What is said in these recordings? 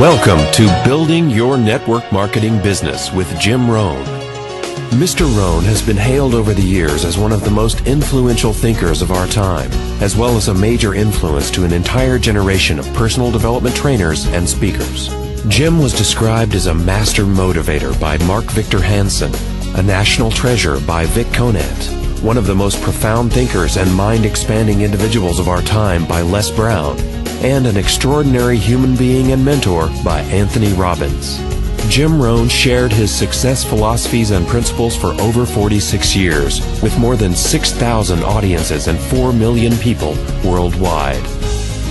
Welcome to Building Your Network Marketing Business with Jim Rohn. Mr. Rohn has been hailed over the years as one of the most influential thinkers of our time, as well as a major influence to an entire generation of personal development trainers and speakers. Jim was described as a master motivator by Mark Victor Hansen, a national treasure by Vic Conant, one of the most profound thinkers and mind-expanding individuals of our time by Les Brown, and an extraordinary human being and mentor by Anthony Robbins. Jim Rohn shared his success philosophies and principles for over 46 years, with more than 6,000 audiences and 4 million people worldwide.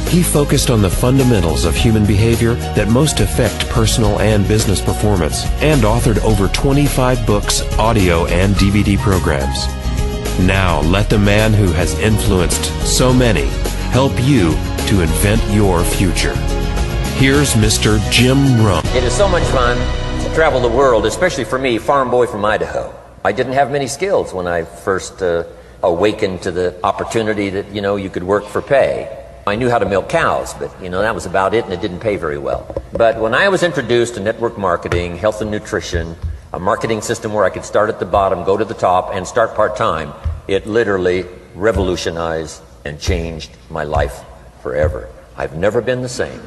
He focused on the fundamentals of human behavior that most affect personal and business performance, and authored over 25 books, audio, and DVD programs. Now, let the man who has influenced so many help you to invent your future. Here's Mr. Jim Rohn. It is so much fun to travel the world, especially for me, farm boy from Idaho. I didn't have many skills when I first awakened to the opportunity that, you could work for pay. I knew how to milk cows, but, that was about it, and it didn't pay very well. But when I was introduced to network marketing, health and nutrition, a marketing system where I could start at the bottom, go to the top, and start part-time, it literally revolutionized and changed my life forever. I've never been the same.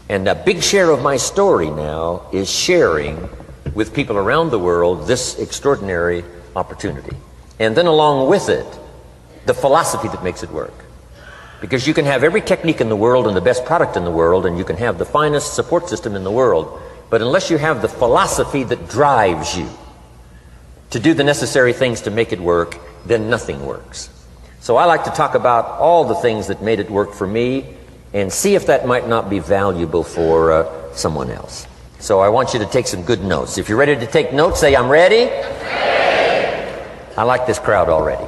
And a big share of my story now is sharing with people around the world this extraordinary opportunity. And then along with it, the philosophy that makes it work. Because you can have every technique in the world and the best product in the world, and you can have the finest support system in the world, but unless you have the philosophy that drives you to do the necessary things to make it work, then nothing works. So I like to talk about all the things that made it work for me and see if that might not be valuable for someone else. So I want you to take some good notes. If you're ready to take notes, say, I'm ready. I like this crowd already.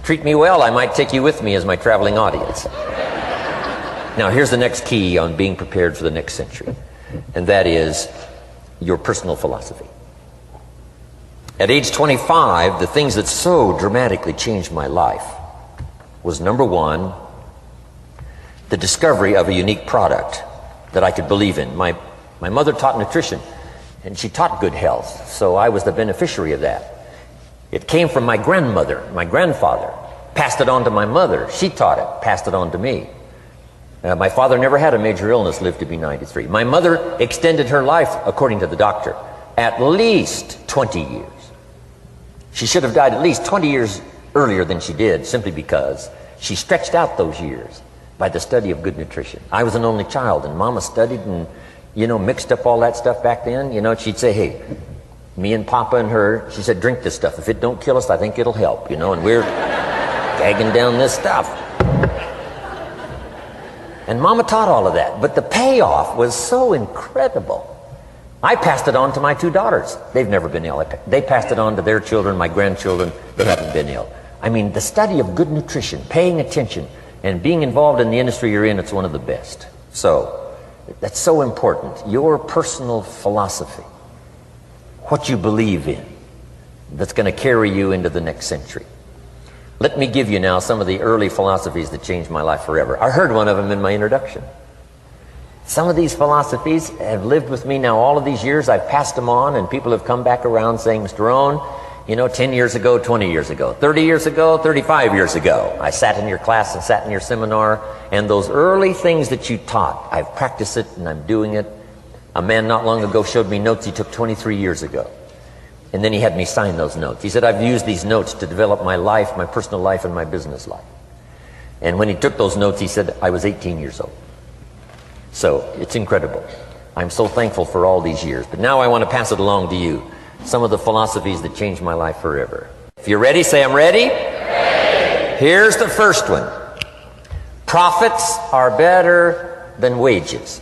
Treat me well, I might take you with me as my traveling audience. Now here's the next key on being prepared for the next century, and that is your personal philosophy. At age 25, the things that so dramatically changed my life was, number one, the discovery of a unique product that I could believe in. My mother taught nutrition, and she taught good health, so I was the beneficiary of that. It came from my grandmother, my grandfather, passed it on to my mother. She taught it, passed it on to me. My father never had a major illness, lived to be 93. My mother extended her life, according to the doctor, at least 20 years. She should have died at least 20 years earlier than she did, simply because she stretched out those years by the study of good nutrition. I was an only child, and Mama studied and, mixed up all that stuff back then. She'd say, hey, me and Papa and her, she said, drink this stuff. If it don't kill us, I think it'll help, and we're gagging down this stuff. And Mama taught all of that, but the payoff was so incredible. I passed it on to my 2 daughters. They've never been ill. They passed it on to their children, my grandchildren. They haven't been ill. I mean, the study of good nutrition, paying attention, and being involved in the industry you're in, it's one of the best. So, that's so important. Your personal philosophy, what you believe in, that's going to carry you into the next century. Let me give you now some of the early philosophies that changed my life forever. I heard one of them in my introduction. Some of these philosophies have lived with me now all of these years. I've passed them on, and people have come back around saying, Mr. Rohn, 10 years ago, 20 years ago, 30 years ago, 35 years ago, I sat in your class and sat in your seminar, and those early things that you taught, I've practiced it and I'm doing it. A man not long ago showed me notes he took 23 years ago. And then he had me sign those notes. He said, I've used these notes to develop my life, my personal life, and my business life. And when he took those notes, he said, I was 18 years old. So, it's incredible. I'm so thankful for all these years. But now I want to pass it along to you. Some of the philosophies that changed my life forever. If you're ready, say, I'm ready. Ready. Here's the first one. Profits are better than wages.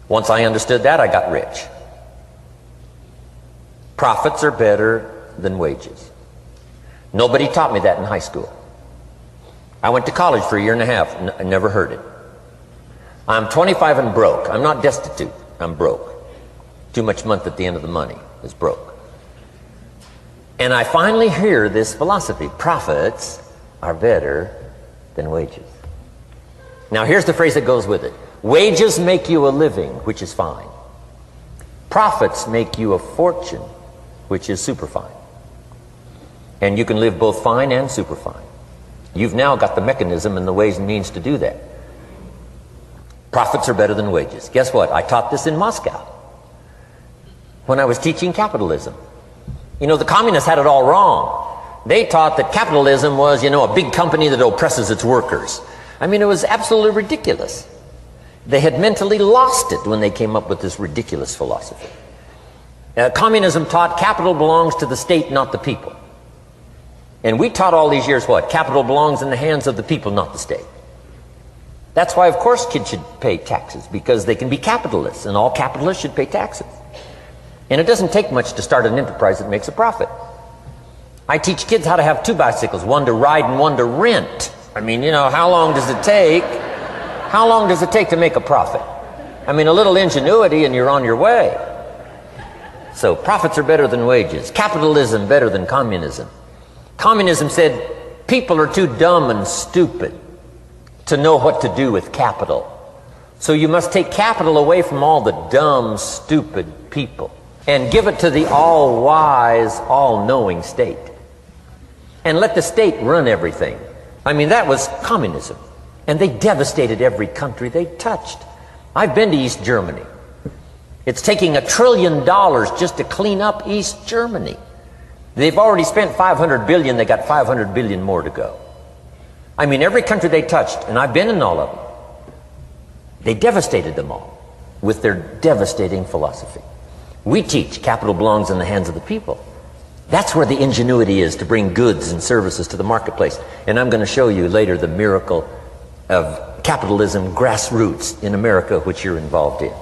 Once I understood that, I got rich. Profits are better than wages. Nobody taught me that in high school. I went to college for a year and a half. I never heard it. I'm 25 and broke. I'm not destitute. I'm broke. Too much month at the end of the money is broke. And I finally hear this philosophy. Profits are better than wages. Now here's the phrase that goes with it. Wages make you a living, which is fine. Profits make you a fortune, which is super fine. And you can live both fine and super fine. You've now got the mechanism and the ways and means to do that. Profits are better than wages. Guess what? I taught this in Moscow when I was teaching capitalism. You know, the communists had it all wrong. They taught that capitalism was, you know, a big company that oppresses its workers. I mean, it was absolutely ridiculous. They had mentally lost it when they came up with this ridiculous philosophy. Communism taught capital belongs to the state, not the people. And we taught all these years what? Capital belongs in the hands of the people, not the state. That's why, of course, kids should pay taxes, because they can be capitalists, and all capitalists should pay taxes. And it doesn't take much to start an enterprise that makes a profit. I teach kids how to have two bicycles, one to ride and one to rent. I mean, you know, how long does it take? How long does it take to make a profit? I mean, a little ingenuity and you're on your way. So profits are better than wages. Capitalism better than communism. Communism said people are too dumb and stupid to know what to do with capital. So you must take capital away from all the dumb, stupid people and give it to the all-wise, all-knowing state. And let the state run everything. I mean, that was communism. And they devastated every country they touched. I've been to East Germany. It's taking $1 trillion just to clean up East Germany. They've already spent $500 billion. They got $500 billion more to go. I mean, every country they touched, and I've been in all of them, they devastated them all with their devastating philosophy. We teach capital belongs in the hands of the people. That's where the ingenuity is to bring goods and services to the marketplace. And I'm going to show you later the miracle of capitalism grassroots in America, which you're involved in.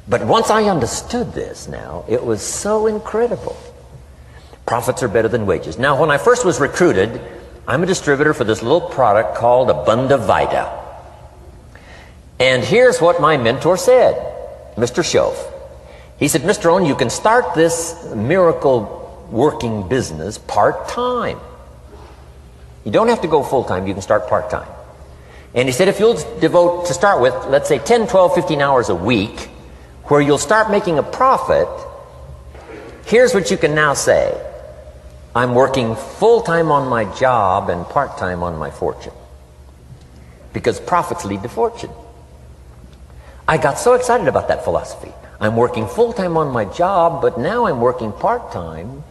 But once I understood this now, it was so incredible. Profits are better than wages. Now, when I first was recruited, I'm a distributor for this little product called Abunda Vita. And here's what my mentor said, Mr. Schoaf. He said, Mr. Rohn, you can start this miracle working business part-time. You don't have to go full-time, you can start part-time. And he said, if you'll devote, to start with, let's say 10, 12, 15 hours a week, where you'll start making a profit, here's what you can now say. I'm working full-time on my job and part-time on my fortune. Because profits lead to fortune. I got so excited about that philosophy. I'm working full-time on my job, but now I'm working part-time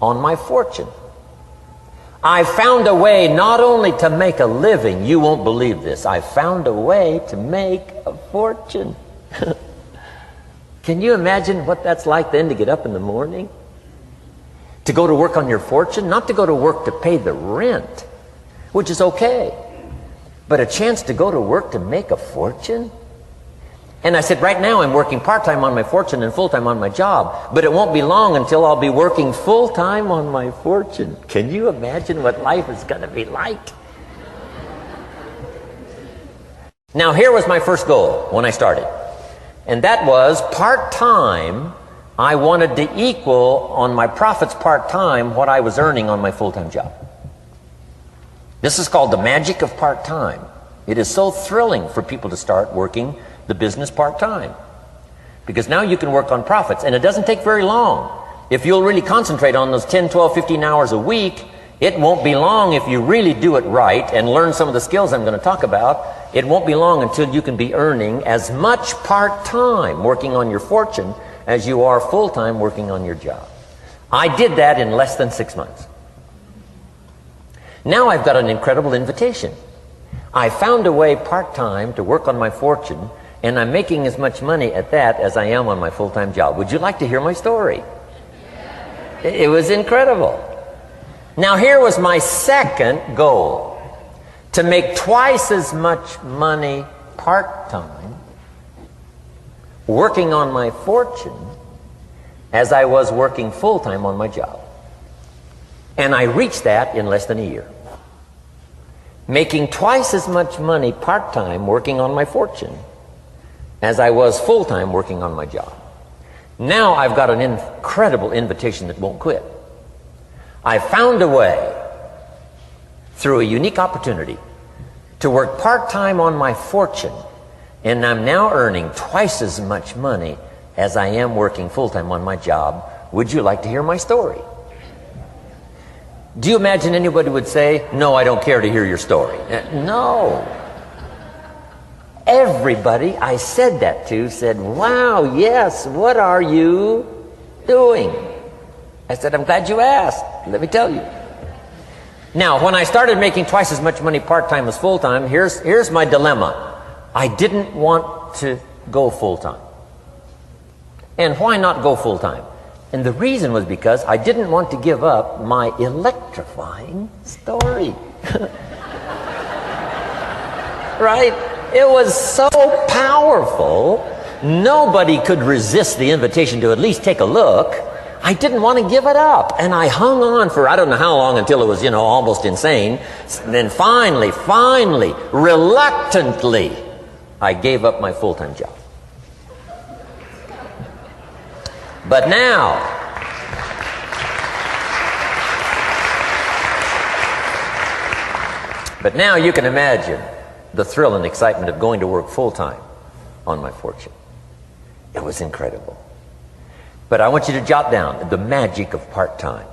on my fortune. I found a way not only to make a living, you won't believe this, I found a way to make a fortune. Can you imagine what that's like then to get up in the morning? To go to work on your fortune? Not to go to work to pay the rent, which is okay, but a chance to go to work to make a fortune? And I said, right now I'm working part-time on my fortune and full-time on my job, but it won't be long until I'll be working full-time on my fortune. Can you imagine what life is going to be like? Now, here was my first goal when I started, and that was part-time. I wanted to equal on my profits part-time what I was earning on my full-time job. This is called the magic of part-time. It is so thrilling for people to start working the business part-time, because now you can work on profits, and it doesn't take very long. If you'll really concentrate on those 10, 12, 15 hours a week, it won't be long if you really do it right and learn some of the skills I'm going to talk about. It won't be long until you can be earning as much part-time working on your fortune as you are full-time working on your job. I did that in less than 6 months. Now I've got an incredible invitation. I found a way part-time to work on my fortune, and I'm making as much money at that as I am on my full-time job. Would you like to hear my story? It was incredible. Now here was my second goal, to make twice as much money part-time working on my fortune as I was working full-time on my job. And I reached that in less than a year. Making twice as much money part-time working on my fortune as I was full-time working on my job. Now I've got an incredible invitation that won't quit. I found a way, through a unique opportunity, to work part-time on my fortune And I'm now earning twice as much money as I am working full-time on my job. Would you like to hear my story? Do you imagine anybody would say, no, I don't care to hear your story? No. Everybody I said that to said, wow, yes, what are you doing? I said, I'm glad you asked. Let me tell you. Now, when I started making twice as much money part-time as full-time, here's my dilemma. I didn't want to go full-time. And why not go full-time? And the reason was because I didn't want to give up my electrifying story. Right? It was so powerful, nobody could resist the invitation to at least take a look. I didn't want to give it up. And I hung on for I don't know how long until it was, almost insane. And then finally, reluctantly, I gave up my full-time job. But now, you can imagine the thrill and excitement of going to work full-time on my fortune. It was incredible. But I want you to jot down the magic of part-time.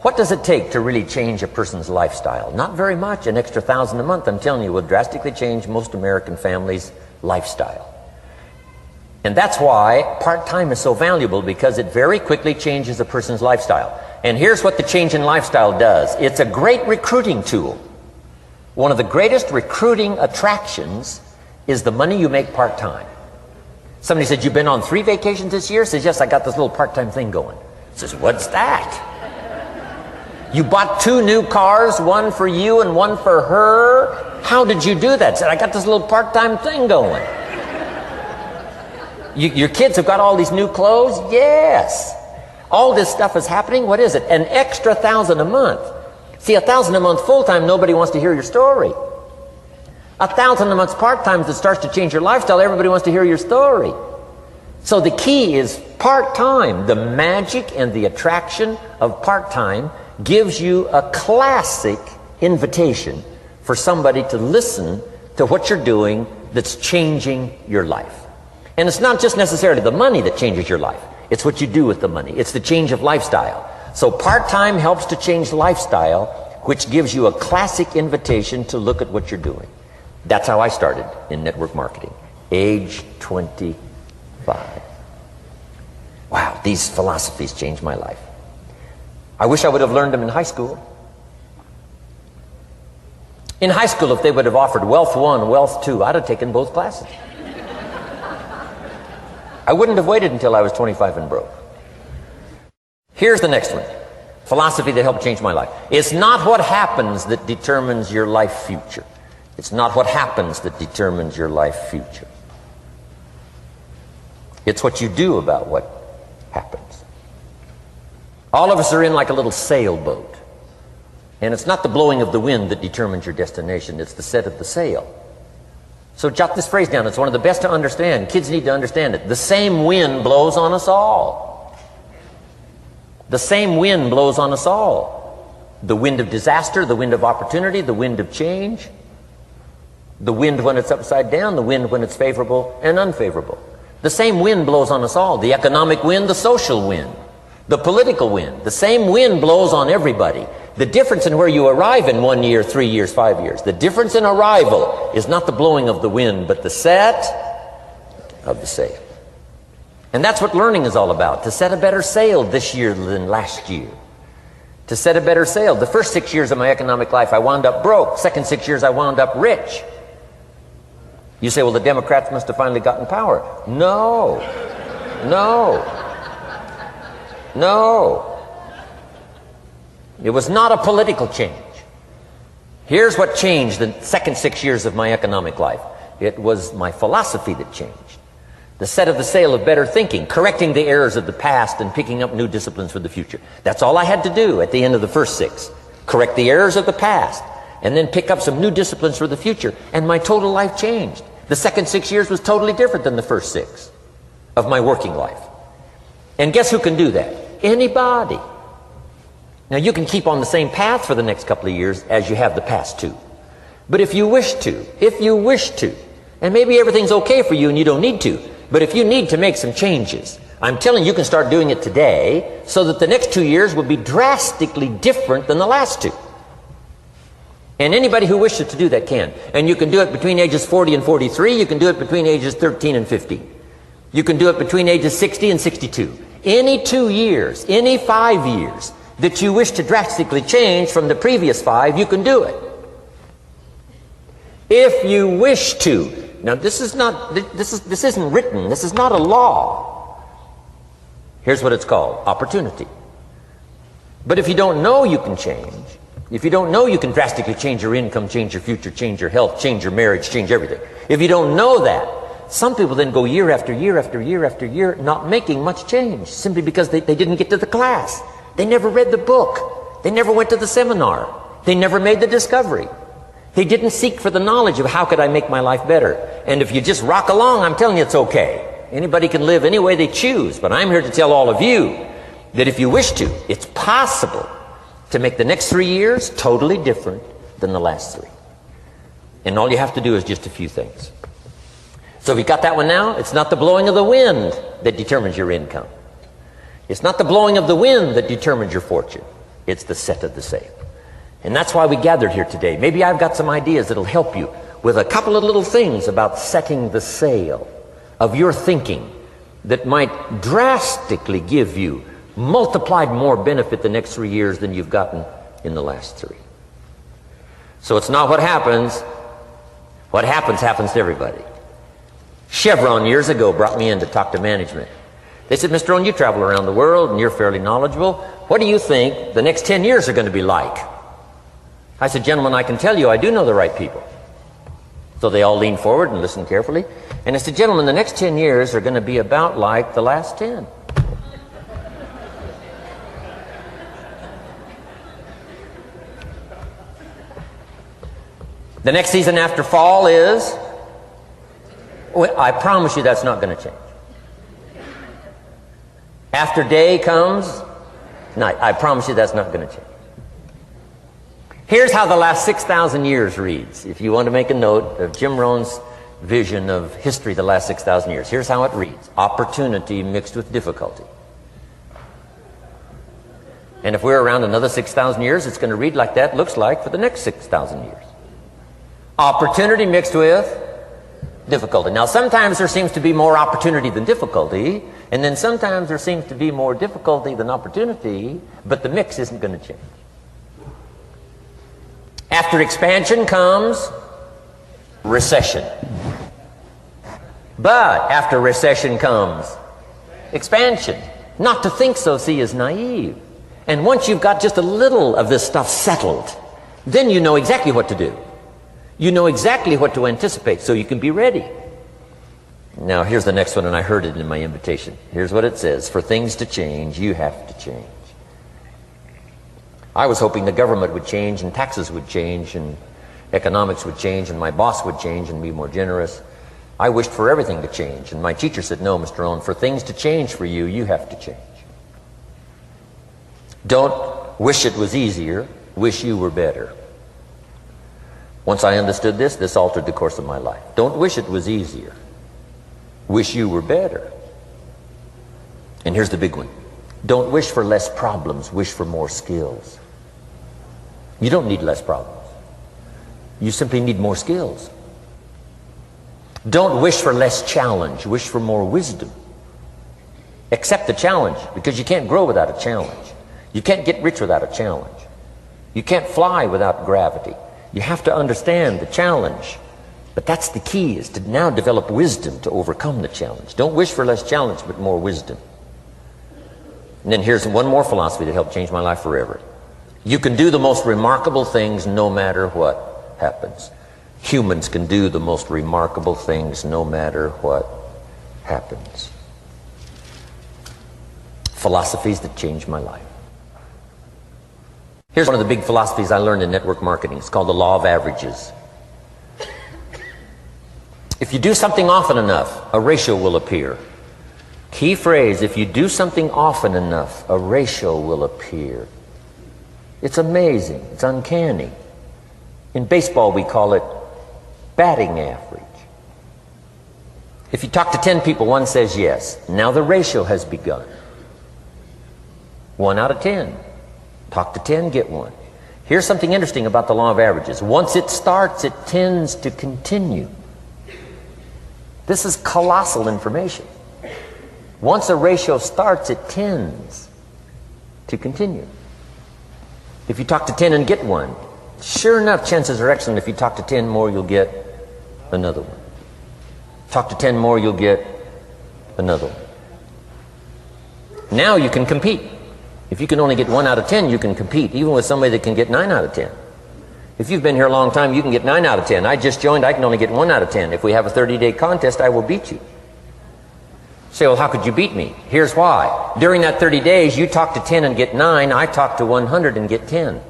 What does it take to really change a person's lifestyle? Not very much. An extra $1,000 a month, I'm telling you, will drastically change most American families' lifestyle. And that's why part-time is so valuable, because it very quickly changes a person's lifestyle. And here's what the change in lifestyle does. It's a great recruiting tool. One of the greatest recruiting attractions is the money you make part-time. Somebody said, you've been on 3 vacations this year? Says, yes, I got this little part-time thing going. Says, what's that? You bought 2 new cars, one for you and one for her? How did you do that? Said, I got this little part-time thing going. Your kids have got all these new clothes? Yes. All this stuff is happening. What is it? An extra $1,000 a month. See, $1,000 a month full-time, nobody wants to hear your story. $1,000 a month part-time that starts to change your lifestyle, everybody wants to hear your story. So the key is part-time. The magic and the attraction of part-time gives you a classic invitation for somebody to listen to what you're doing that's changing your life. And it's not just necessarily the money that changes your life. It's what you do with the money. It's the change of lifestyle. So part-time helps to change lifestyle, which gives you a classic invitation to look at what you're doing. That's how I started in network marketing, age 25. Wow, these philosophies changed my life. I wish I would have learned them in high school. In high school, if they would have offered Wealth 1, Wealth 2, I'd have taken both classes. I wouldn't have waited until I was 25 and broke. Here's the next one. Philosophy that helped change my life. It's not what happens that determines your life future. It's not what happens that determines your life future. It's what you do about what happens. All of us are in like a little sailboat. And it's not the blowing of the wind that determines your destination. It's the set of the sail. So jot this phrase down. It's one of the best to understand. Kids need to understand it. The same wind blows on us all. The same wind blows on us all. The wind of disaster, the wind of opportunity, the wind of change. The wind when it's upside down, the wind when it's favorable and unfavorable. The same wind blows on us all. The economic wind, the social wind, the political wind. The same wind blows on everybody. The difference in where you arrive in 1 year, 3 years, 5 years, the difference in arrival is not the blowing of the wind, but the set of the sail. And that's what learning is all about, to set a better sail this year than last year. To set a better sail. The first 6 years of my economic life, I wound up broke. Second 6 years, I wound up rich. You say, well, the Democrats must have finally gotten power. No. It was not a political change. Here's what changed the second 6 years of my economic life. It was my philosophy that changed. The set of the sail of better thinking, correcting the errors of the past and picking up new disciplines for the future. That's all I had to do at the end of the first 6. Correct the errors of the past and then pick up some new disciplines for the future. And my total life changed. The second 6 years was totally different than the first 6 of my working life. And guess who can do that? Anybody. Now you can keep on the same path for the next couple of years as you have the past 2. But if you wish to, And maybe everything's okay for you and you don't need to. But if you need to make some changes, I'm telling you, you can start doing it today so that the next 2 years will be drastically different than the last 2. And anybody who wishes to do that can. And you can do it between ages 40 and 43. You can do it between ages 13 and 15. You can do it between ages 60 and 62. Any 2 years, any 5 years that you wish to drastically change from the previous 5, you can do it. If you wish to. Now this isn't written. This is not a law. Here's what it's called: opportunity. But if you don't know you can change, if you don't know you can drastically change your income, change your future, change your health, change your marriage, change everything, if you don't know that, some people then go year after year after year after year not making much change simply because they didn't get to the class. They never read the book. They never went to the seminar. They never made the discovery. They didn't seek for the knowledge of how could I make my life better. And if you just rock along, I'm telling you it's okay. Anybody can live any way they choose, but I'm here to tell all of you that if you wish to, it's possible to make the next 3 years totally different than the last 3. And all you have to do is just a few things. So if you got that one now, it's not the blowing of the wind that determines your income. It's not the blowing of the wind that determines your fortune. It's the set of the sail. And that's why we gathered here today. Maybe I've got some ideas that'll help you with a couple of little things about setting the sail of your thinking that might drastically give you multiplied more benefit the next 3 years than you've gotten in the last 3. So it's not what happens. What happens to everybody. Chevron years ago brought me in to talk to management. They said, Mr. Rohn, you travel around the world and you're fairly knowledgeable. What do you think the next 10 years are going to be like? I said, gentlemen, I can tell you I do know the right people. So they all leaned forward and listened carefully. And I said, gentlemen, the next 10 years are going to be about like the last 10. The next season after fall is, well, I promise you that's not going to change. After day comes night. I promise you that's not going to change. Here's how the last 6,000 years reads. If you want to make a note of Jim Rohn's vision of history the last 6,000 years, here's how it reads. Opportunity mixed with difficulty. And if we're around another 6,000 years, it's going to read like that looks like for the next 6,000 years. Opportunity mixed with difficulty. Now, sometimes there seems to be more opportunity than difficulty, and then sometimes there seems to be more difficulty than opportunity, but the mix isn't going to change. After expansion comes recession. But after recession comes expansion. Not to think so, see, is naive. And once you've got just a little of this stuff settled, then you know exactly what to do. You know exactly what to anticipate so you can be ready. Now here's the next one, and I heard it in my invitation. Here's what it says. For things to change, you have to change. I was hoping the government would change and taxes would change and economics would change and my boss would change and be more generous. I wished for everything to change, and my teacher said, no, Mr. Rohn, for things to change for you, you have to change. Don't wish it was easier, wish you were better. Once I understood this, this altered the course of my life. Don't wish it was easier, wish you were better. And here's the big one. Don't wish for less problems, wish for more skills. You don't need less problems. You simply need more skills. Don't wish for less challenge, wish for more wisdom. Accept the challenge, because you can't grow without a challenge. You can't get rich without a challenge. You can't fly without gravity. You have to understand the challenge. But that's the key, is to now develop wisdom to overcome the challenge. Don't wish for less challenge, but more wisdom. And then here's one more philosophy that helped change my life forever. You can do the most remarkable things no matter what happens. Humans can do the most remarkable things no matter what happens. Philosophies that changed my life. Here's one of the big philosophies I learned in network marketing. It's called the law of averages. If you do something often enough, a ratio will appear. Key phrase, if you do something often enough, a ratio will appear. It's amazing. It's uncanny. In baseball, we call it batting average. If you talk to 10 people, one says yes. Now the ratio has begun. 1 out of 10. Talk to 10, get 1. Here's something interesting about the law of averages. Once it starts, it tends to continue. This is colossal information. Once a ratio starts, it tends to continue. If you talk to 10 and get 1, sure enough, chances are excellent if you talk to 10 more, you'll get another one. Talk to 10 more, you'll get another one. Now you can compete. If you can only get 1 out of 10, you can compete, even with somebody that can get 9 out of 10. If you've been here a long time, you can get 9 out of 10. I just joined, I can only get 1 out of 10. If we have a 30-day contest, I will beat you. Say, well, how could you beat me? Here's why. During that 30 days, you talk to 10 and get 9. I talk to 100 and get 10.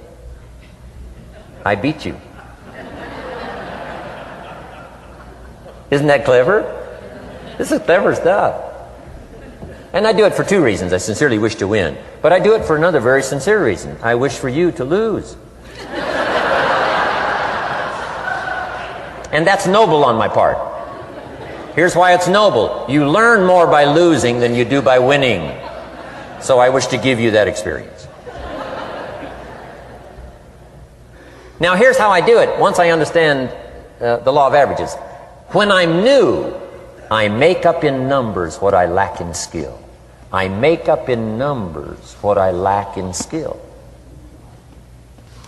I beat you. Isn't that clever? This is clever stuff. And I do it for 2 reasons. I sincerely wish to win. But I do it for another very sincere reason. I wish for you to lose. And that's noble on my part. Here's why it's noble. You learn more by losing than you do by winning. So I wish to give you that experience. Now here's how I do it once I understand the law of averages. When I'm new, I make up in numbers what I lack in skill. I make up in numbers what I lack in skill.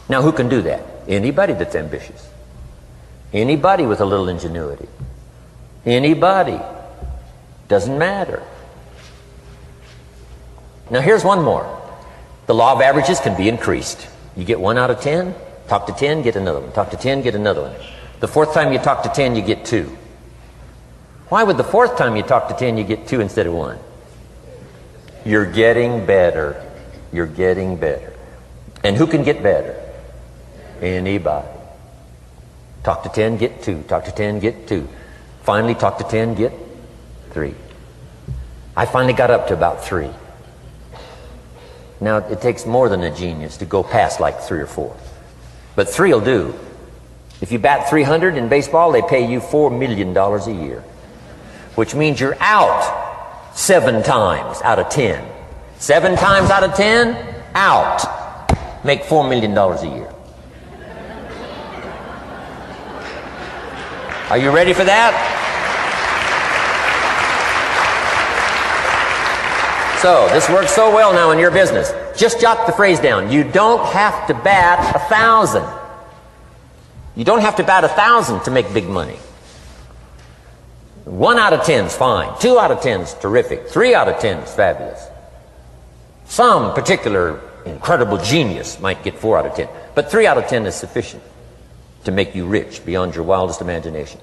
Now who can do that? Anybody that's ambitious. Anybody with a little ingenuity. Anybody. Doesn't matter. Now here's one more. The law of averages can be increased. You get 1 out of 10, talk to 10, get another one. Talk to 10, get another one. The 4th time you talk to 10, you get 2. Why would the 4th time you talk to 10, you get 2 instead of 1? You're getting better. You're getting better. And who can get better? Anybody. Talk to 10, get 2. Talk to 10, get 2. Finally, talk to 10, get 3. I finally got up to about 3. Now, it takes more than a genius to go past like 3 or 4. But 3 will do. If you bat 300 in baseball, they pay you $4 million a year. Which means you're out 7 times out of 10. 7 times out of 10, out. Make $4 million a year. Are you ready for that? So, this works so well now in your business. Just jot the phrase down. You don't have to bat 1,000. You don't have to bat 1,000 to make big money. 1 out of 10 is fine. 2 out of 10 is terrific. 3 out of 10 is fabulous. Some particular incredible genius might get 4 out of 10. But 3 out of 10 is sufficient to make you rich beyond your wildest imagination.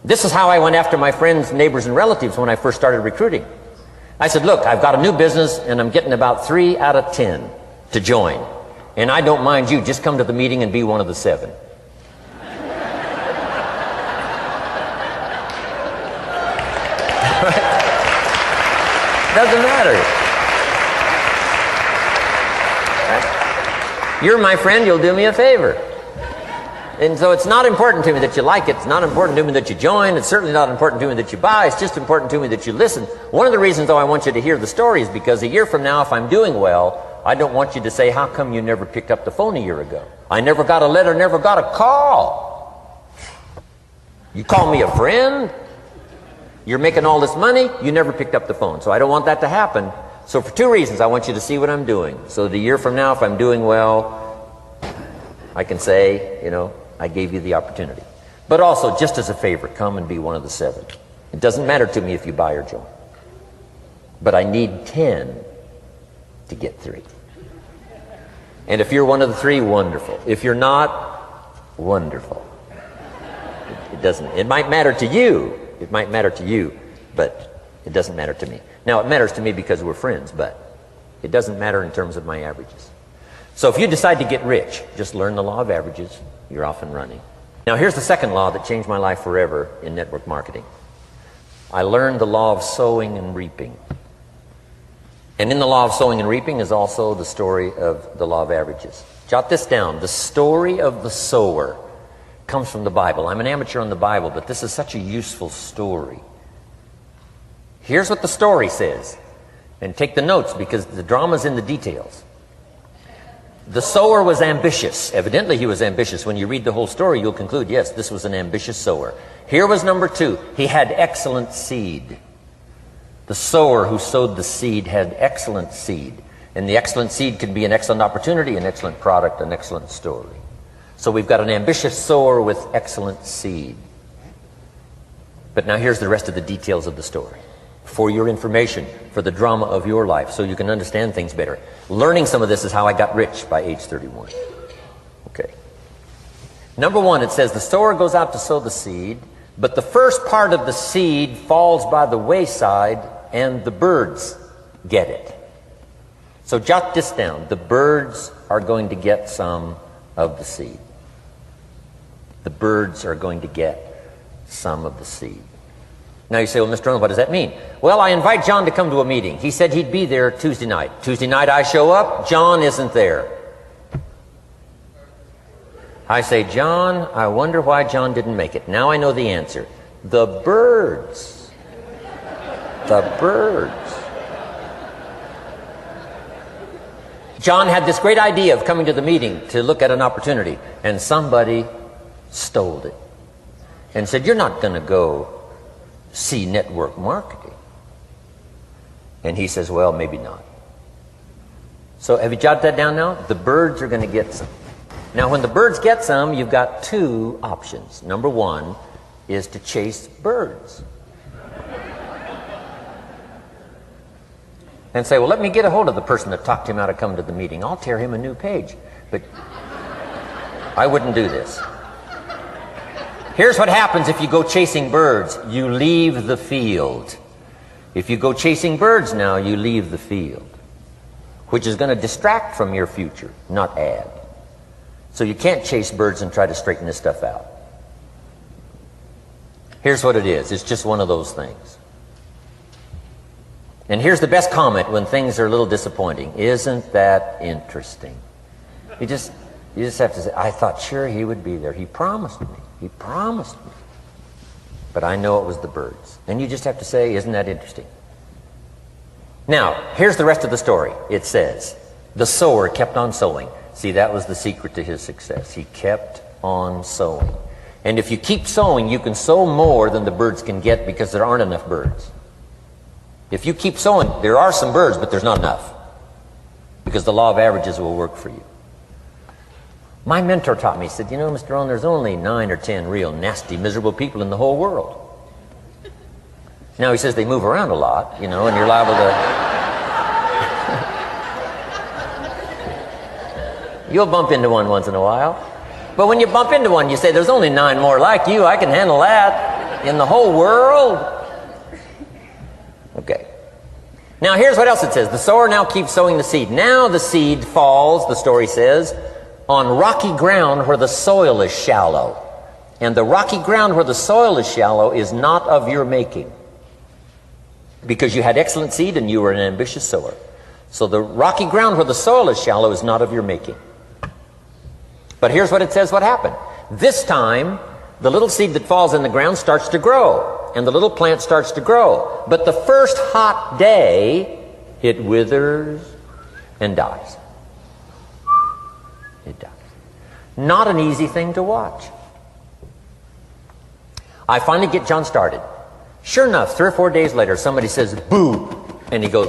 This is how I went after my friends, neighbors, and relatives when I first started recruiting. I said, look, I've got a new business and I'm getting about 3 out of 10 to join. And I don't mind you, just come to the meeting and be one of the 7. Doesn't matter. Right? You're my friend, you'll do me a favor. And so it's not important to me that you like it. It's not important to me that you join. It's certainly not important to me that you buy. It's just important to me that you listen. One of the reasons, though, I want you to hear the story is because a year from now, if I'm doing well, I don't want you to say, how come you never picked up the phone a year ago? I never got a letter, never got a call. You call me a friend? You're making all this money, you never picked up the phone. So I don't want that to happen. So for 2 reasons, I want you to see what I'm doing. So that a year from now, if I'm doing well, I can say, you know, I gave you the opportunity. But also, just as a favor, come and be one of the 7. It doesn't matter to me if you buy or join. But I need 10 to get 3. And if you're one of the 3, wonderful. If you're not, wonderful. It doesn't. It might matter to you. It might matter to you, but it doesn't matter to me. Now, it matters to me because we're friends, but it doesn't matter in terms of my averages. So if you decide to get rich, just learn the law of averages. You're off and running. Now, here's the second law that changed my life forever in network marketing. I learned the law of sowing and reaping. And in the law of sowing and reaping is also the story of the law of averages. Jot this down. The story of the sower comes from the Bible. I'm an amateur on the Bible, but this is such a useful story. Here's what the story says. And take the notes, because the drama's in the details. The sower was ambitious. Evidently he was ambitious. When you read the whole story, you'll conclude, yes, this was an ambitious sower. Here was number 2. He had excellent seed. The sower who sowed the seed had excellent seed. And the excellent seed could be an excellent opportunity, an excellent product, an excellent story. So we've got an ambitious sower with excellent seed. But now here's the rest of the details of the story. For your information, for the drama of your life, so you can understand things better. Learning some of this is how I got rich by age 31. Okay. Number 1, it says the sower goes out to sow the seed, but the first part of the seed falls by the wayside and the birds get it. So jot this down. The birds are going to get some of the seed. The birds are going to get some of the seed. Now you say, well, Mr. Rohn, what does that mean? Well, I invite John to come to a meeting. He said he'd be there Tuesday night. Tuesday night I show up, John isn't there. I say, John, I wonder why John didn't make it. Now I know the answer. The birds. The birds. John had this great idea of coming to the meeting to look at an opportunity, and somebody stole it and said, you're not going to go see network marketing. And he says, well, maybe not. So have you jotted that down now? The birds are going to get some. Now when the birds get some, you've got 2 options. Number 1 is to chase birds. And say, well, let me get a hold of the person that talked him out of coming to the meeting. I'll tear him a new page. But I wouldn't do this. Here's what happens if you go chasing birds. You leave the field. If you go chasing birds now, you leave the field, which is going to distract from your future, not add. So you can't chase birds and try to straighten this stuff out. Here's what it is. It's just one of those things. And here's the best comment when things are a little disappointing. Isn't that interesting? You just have to say, I thought sure he would be there. He promised me. He promised me. But I know it was the birds. And you just have to say, isn't that interesting? Now, here's the rest of the story. It says, the sower kept on sowing. See, that was the secret to his success. He kept on sowing. And if you keep sowing, you can sow more than the birds can get because there aren't enough birds. If you keep sowing, there are some birds, but there's not enough. Because the law of averages will work for you. My mentor taught me, he said, you know, Mr. Rohn, there's only 9 or 10 real nasty, miserable people in the whole world. Now, he says they move around a lot, you know, and you're liable to... You'll bump into one once in a while. But when you bump into one, you say, there's only 9 more like you. I can handle that in the whole world. Okay. Now here's what else it says. The sower now keeps sowing the seed. Now the seed falls, the story says, on rocky ground where the soil is shallow. And the rocky ground where the soil is shallow is not of your making. Because you had excellent seed and you were an ambitious sower. So the rocky ground where the soil is shallow is not of your making. But here's what it says what happened. This time, the little seed that falls in the ground starts to grow. And the little plant starts to grow. But the first hot day, it withers and dies. It dies. Not an easy thing to watch. I finally get John started. Sure enough, 3 or 4 days later, somebody says, boo! And he goes...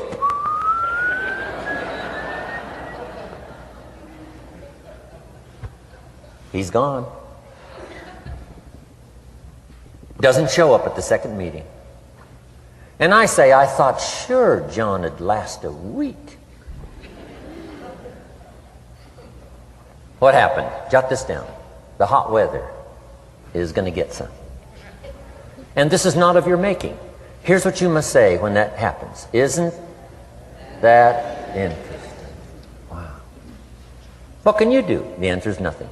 He's gone. Doesn't show up at the second meeting. And I say, I thought sure John would last a week. What happened? Jot this down. The hot weather is going to get some. And this is not of your making. Here's what you must say when that happens. Isn't that interesting? Wow. What can you do? The answer is nothing.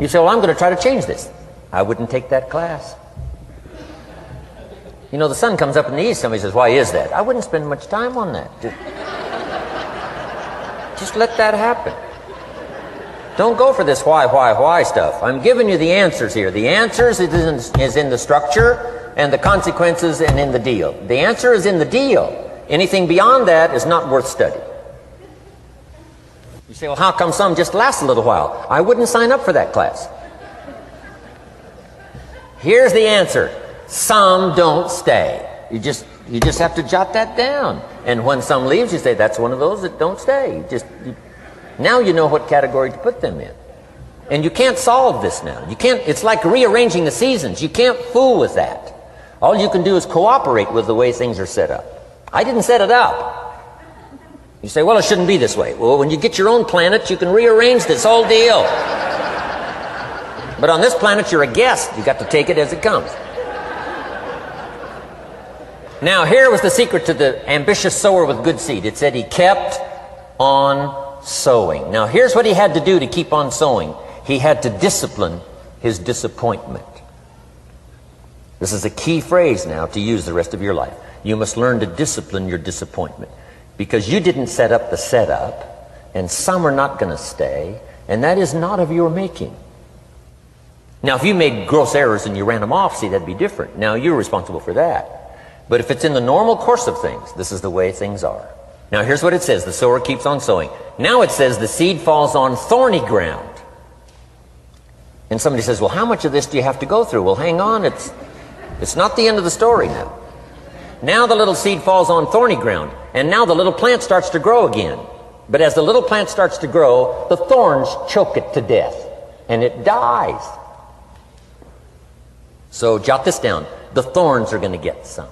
You say, well, I'm going to try to change this. I wouldn't take that class. You know, the sun comes up in the east. Somebody says, why is that? I wouldn't spend much time on that. Just let that happen. Don't go for this why stuff. I'm giving you the answers here. The answers is in the structure, and the consequences and in the deal. The answer is in the deal. Anything beyond that is not worth study. You say, well, how come some just last a little while? I wouldn't sign up for that class. Here's the answer. Some don't stay. You just have to jot that down. And when some leaves, you say, that's one of those that don't stay. Now you know what category to put them in. And you can't solve this now. You can't, it's like rearranging the seasons. You can't fool with that. All you can do is cooperate with the way things are set up. I didn't set it up. You say, well, it shouldn't be this way. Well, when you get your own planet, you can rearrange this whole deal. But on this planet, you're a guest. You got to take it as it comes. Now, here was the secret to the ambitious sower with good seed. It said he kept on sowing. Now, here's what he had to do to keep on sowing. He had to discipline his disappointment. This is a key phrase now to use the rest of your life. You must learn to discipline your disappointment, because you didn't set up the setup, and some are not going to stay, and that is not of your making. Now, if you made gross errors and you ran them off, see, that'd be different. Now, you're responsible for that. But if it's in the normal course of things, this is the way things are. Now, here's what it says. The sower keeps on sowing. Now it says the seed falls on thorny ground. And somebody says, well, how much of this do you have to go through? Well, hang on. It's not the end of the story now. Now the little seed falls on thorny ground. And now the little plant starts to grow again. But as the little plant starts to grow, the thorns choke it to death. And it dies. So jot this down. The thorns are going to get some.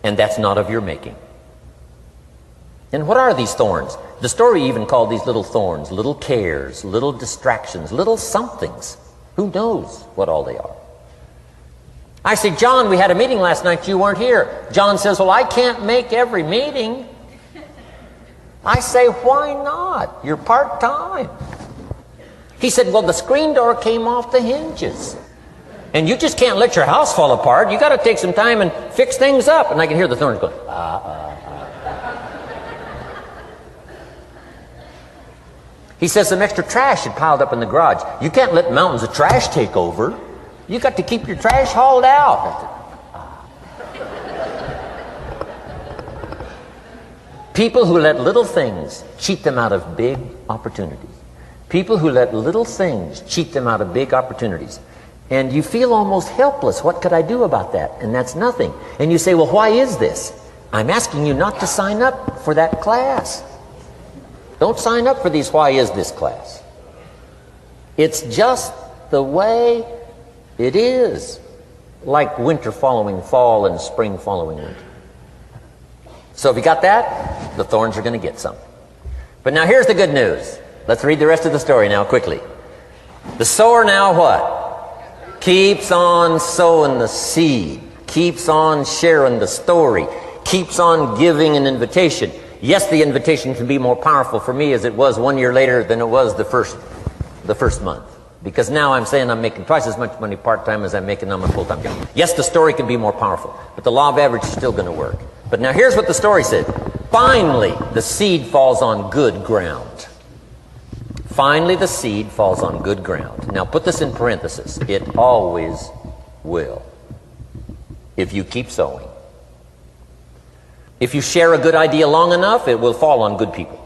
And that's not of your making. And what are these thorns? The story even called these little thorns, little cares, little distractions, little somethings. Who knows what all they are? I say, John, we had a meeting last night, you weren't here. John says, well, I can't make every meeting. I say, why not? You're part-time. He said, well, the screen door came off the hinges. And you just can't let your house fall apart. You got to take some time and fix things up. And I can hear the thorns going, He says some extra trash had piled up in the garage. You can't let mountains of trash take over. You got to keep your trash hauled out. People who let little things cheat them out of big opportunities. People who let little things cheat them out of big opportunities. And you feel almost helpless. What could I do about that? And that's nothing. And you say, well, why is this? I'm asking you not to sign up for that class. Don't sign up for these why is this class. It's just the way it is. Like winter following fall and spring following winter. So if you got that, the thorns are going to get some. But now here's the good news. Let's read the rest of the story now quickly. The sower now what? Keeps on sowing the seed. Keeps on sharing the story. Keeps on giving an invitation. Yes, the invitation can be more powerful for me as it was 1 year later than it was the first month. Because now I'm saying I'm making twice as much money part-time as I'm making on my full-time job. Yes, the story can be more powerful, but the law of average is still going to work. But now here's what the story said. Finally, the seed falls on good ground. Finally, the seed falls on good ground. Now put this in parentheses. It always will. If you keep sowing. If you share a good idea long enough, it will fall on good people.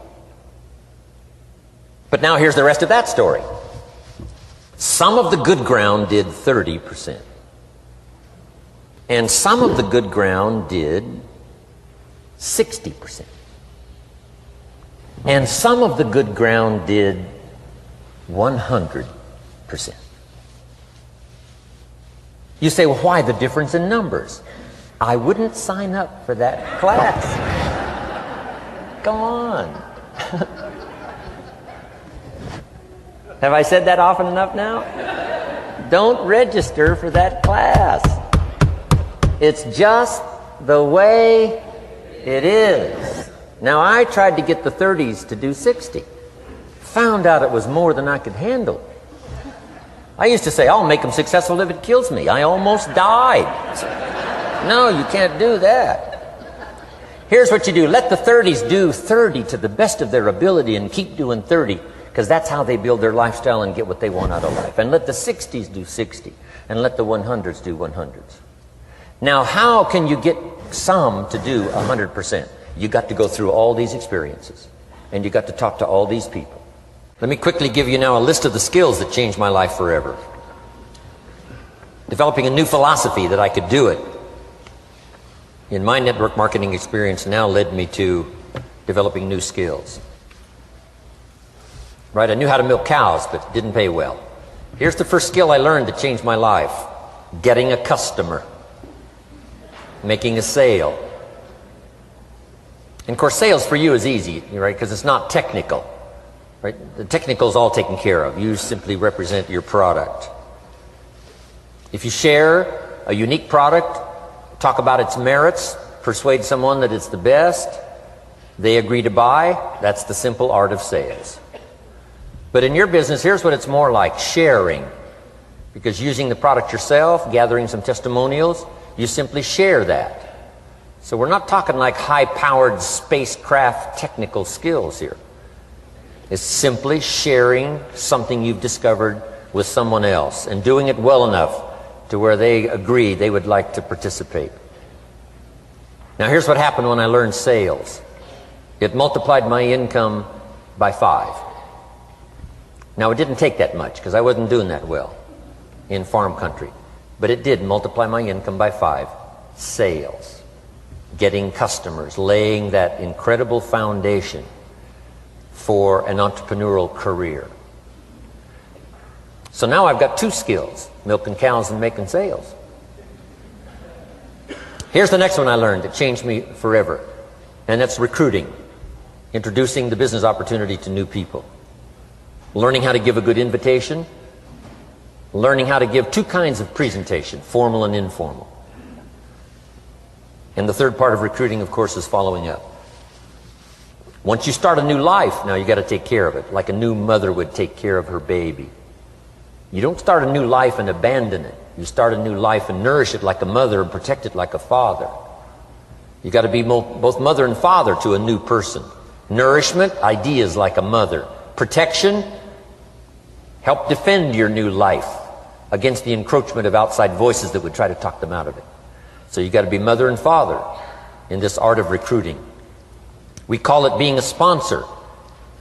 But now here's the rest of that story. Some of the good ground did 30%. And some of the good ground did 60%. And some of the good ground did 100%. You say, well, why the difference in numbers? I wouldn't sign up for that class. Go on. Have I said that often enough now? Don't register for that class. It's just the way it is. Now, I tried to get the 30s to do 60. Found out it was more than I could handle. I used to say, I'll make them successful if it kills me. I almost died. No, you can't do that. Here's what you do. Let the 30s do 30 to the best of their ability and keep doing 30. because that's how they build their lifestyle and get what they want out of life. And let the 60s do 60, and let the 100s do 100s. Now, how can you get some to do 100%? You got to go through all these experiences, and you got to talk to all these people. Let me quickly give you now a list of the skills that changed my life forever. Developing a new philosophy that I could do it in my network marketing experience now led me to developing new skills. Right, I knew how to milk cows, but it didn't pay well. Here's the first skill I learned that changed my life. Getting a customer. Making a sale. And of course, sales for you is easy, right, because it's not technical. Right? The technical is all taken care of. You simply represent your product. If you share a unique product, talk about its merits, persuade someone that it's the best, they agree to buy, that's the simple art of sales. But in your business, here's what it's more like, sharing. Because using the product yourself, gathering some testimonials, you simply share that. So we're not talking like high-powered spacecraft technical skills here. It's simply sharing something you've discovered with someone else and doing it well enough to where they agree they would like to participate. Now here's what happened when I learned sales. It multiplied my income by 5. Now it didn't take that much because I wasn't doing that well in farm country. But it did multiply my income by 5. Sales. Getting customers. Laying that incredible foundation for an entrepreneurial career. So now I've got 2 skills. Milking cows and making sales. Here's the next one I learned that changed me forever. And that's recruiting. Introducing the business opportunity to new people. Learning how to give a good invitation. Learning how to give 2 kinds of presentation, formal and informal. And the third part of recruiting, of course, is following up. Once you start a new life, now you got to take care of it, like a new mother would take care of her baby. You don't start a new life and abandon it. You start a new life and nourish it like a mother and protect it like a father. You got to be both mother and father to a new person. Nourishment, ideas like a mother. Protection, help defend your new life against the encroachment of outside voices that would try to talk them out of it. So you got to be mother and father in this art of recruiting. We call it being a sponsor.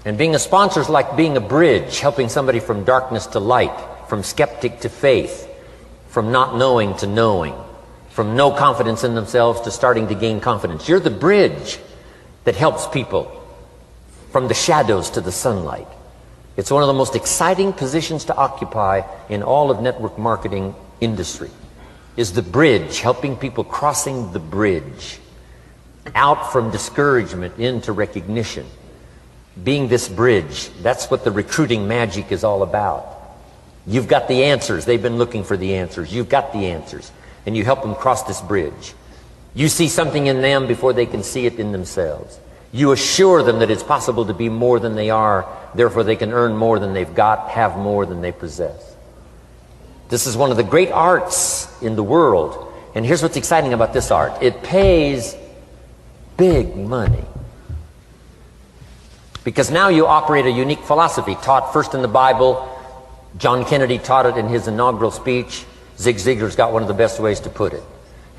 And being a sponsor is like being a bridge, helping somebody from darkness to light, from skeptic to faith, from not knowing to knowing, from no confidence in themselves to starting to gain confidence. You're the bridge that helps people from the shadows to the sunlight. It's one of the most exciting positions to occupy in all of network marketing industry, is the bridge, helping people crossing the bridge out from discouragement into recognition. Being this bridge, that's what the recruiting magic is all about. You've got the answers. They've been looking for the answers. You've got the answers. And you help them cross this bridge. You see something in them before they can see it in themselves. You assure them that it's possible to be more than they are, therefore they can earn more than they've got, have more than they possess. This is one of the great arts in the world. And here's what's exciting about this art. It pays big money. Because now you operate a unique philosophy taught first in the Bible. John Kennedy taught it in his inaugural speech. Zig Ziglar's got one of the best ways to put it.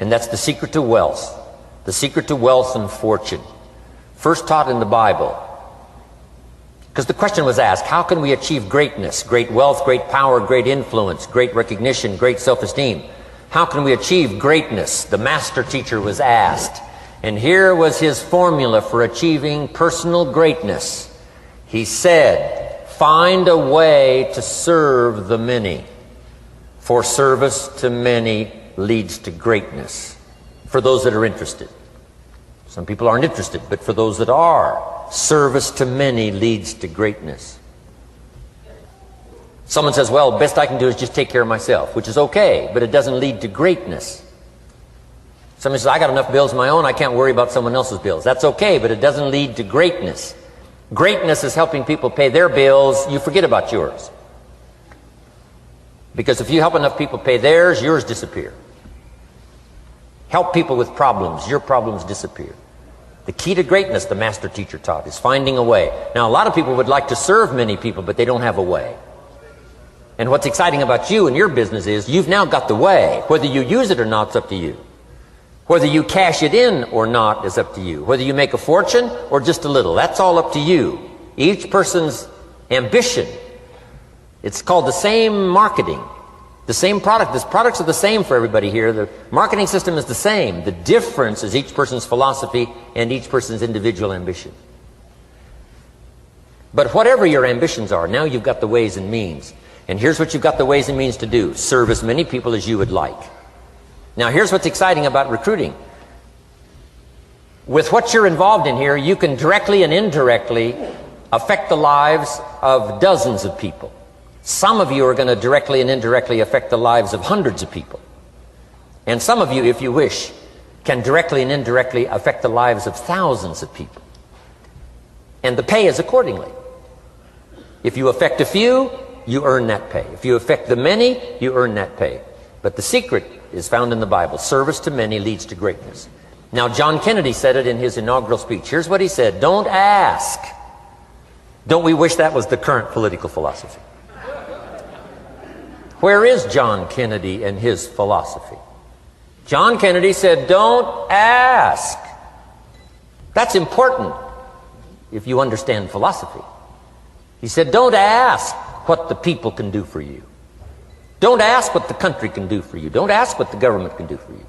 And that's the secret to wealth. The secret to wealth and fortune. First taught in the Bible. Because the question was asked, how can we achieve greatness, great wealth, great power, great influence, great recognition, great self-esteem? How can we achieve greatness? The master teacher was asked. And here was his formula for achieving personal greatness. He said, find a way to serve the many. For service to many leads to greatness. For those that are interested. Some people aren't interested, but for those that are, service to many leads to greatness. Someone says, well, best I can do is just take care of myself, which is okay, but it doesn't lead to greatness. Someone says, I got enough bills of my own, I can't worry about someone else's bills. That's okay, but it doesn't lead to greatness. Greatness is helping people pay their bills, you forget about yours. Because if you help enough people pay theirs, yours disappear. Help people with problems, your problems disappear. The key to greatness, the master teacher taught, is finding a way. Now, a lot of people would like to serve many people, but they don't have a way. And what's exciting about you and your business is you've now got the way. Whether you use it or not, it's up to you. Whether you cash it in or not is up to you. Whether you make a fortune or just a little, that's all up to you. Each person's ambition. It's called the same marketing. The same product. The products are the same for everybody here. The marketing system is the same. The difference is each person's philosophy and each person's individual ambition. But whatever your ambitions are, now you've got the ways and means. And here's what you've got the ways and means to do. Serve as many people as you would like. Now here's what's exciting about recruiting. With what you're involved in here, you can directly and indirectly affect the lives of dozens of people. Some of you are going to directly and indirectly affect the lives of hundreds of people. And some of you, if you wish, can directly and indirectly affect the lives of thousands of people. And the pay is accordingly. If you affect a few, you earn that pay. If you affect the many, you earn that pay. But the secret is found in the Bible. Service to many leads to greatness. Now, John Kennedy said it in his inaugural speech. Here's what he said: don't ask. Don't we wish that was the current political philosophy? Where is John Kennedy and his philosophy? John Kennedy said, don't ask. That's important if you understand philosophy. He said, don't ask what the people can do for you. Don't ask what the country can do for you. Don't ask what the government can do for you.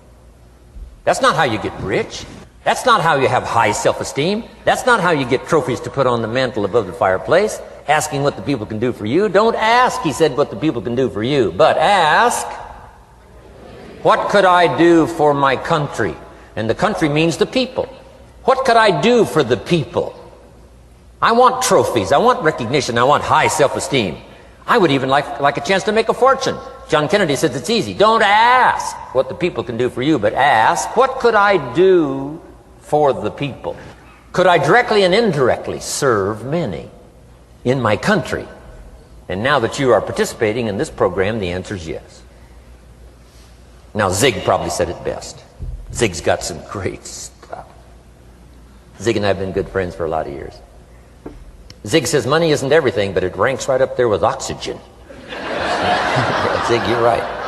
That's not how you get rich. That's not how you have high self-esteem. That's not how you get trophies to put on the mantle above the fireplace, asking what the people can do for you. Don't ask, he said, what the people can do for you, but ask, what could I do for my country? And the country means the people. What could I do for the people? I want trophies. I want recognition. I want high self-esteem. I would even like a chance to make a fortune. John Kennedy says it's easy. Don't ask what the people can do for you, but ask, what could I do for the people? Could I directly and indirectly serve many in my country? And now that you are participating in this program, the answer is yes. Now, Zig probably said it best. Zig's got some great stuff. Zig and I have been good friends for a lot of years. Zig says money isn't everything, but it ranks right up there with oxygen. Zig, you're right.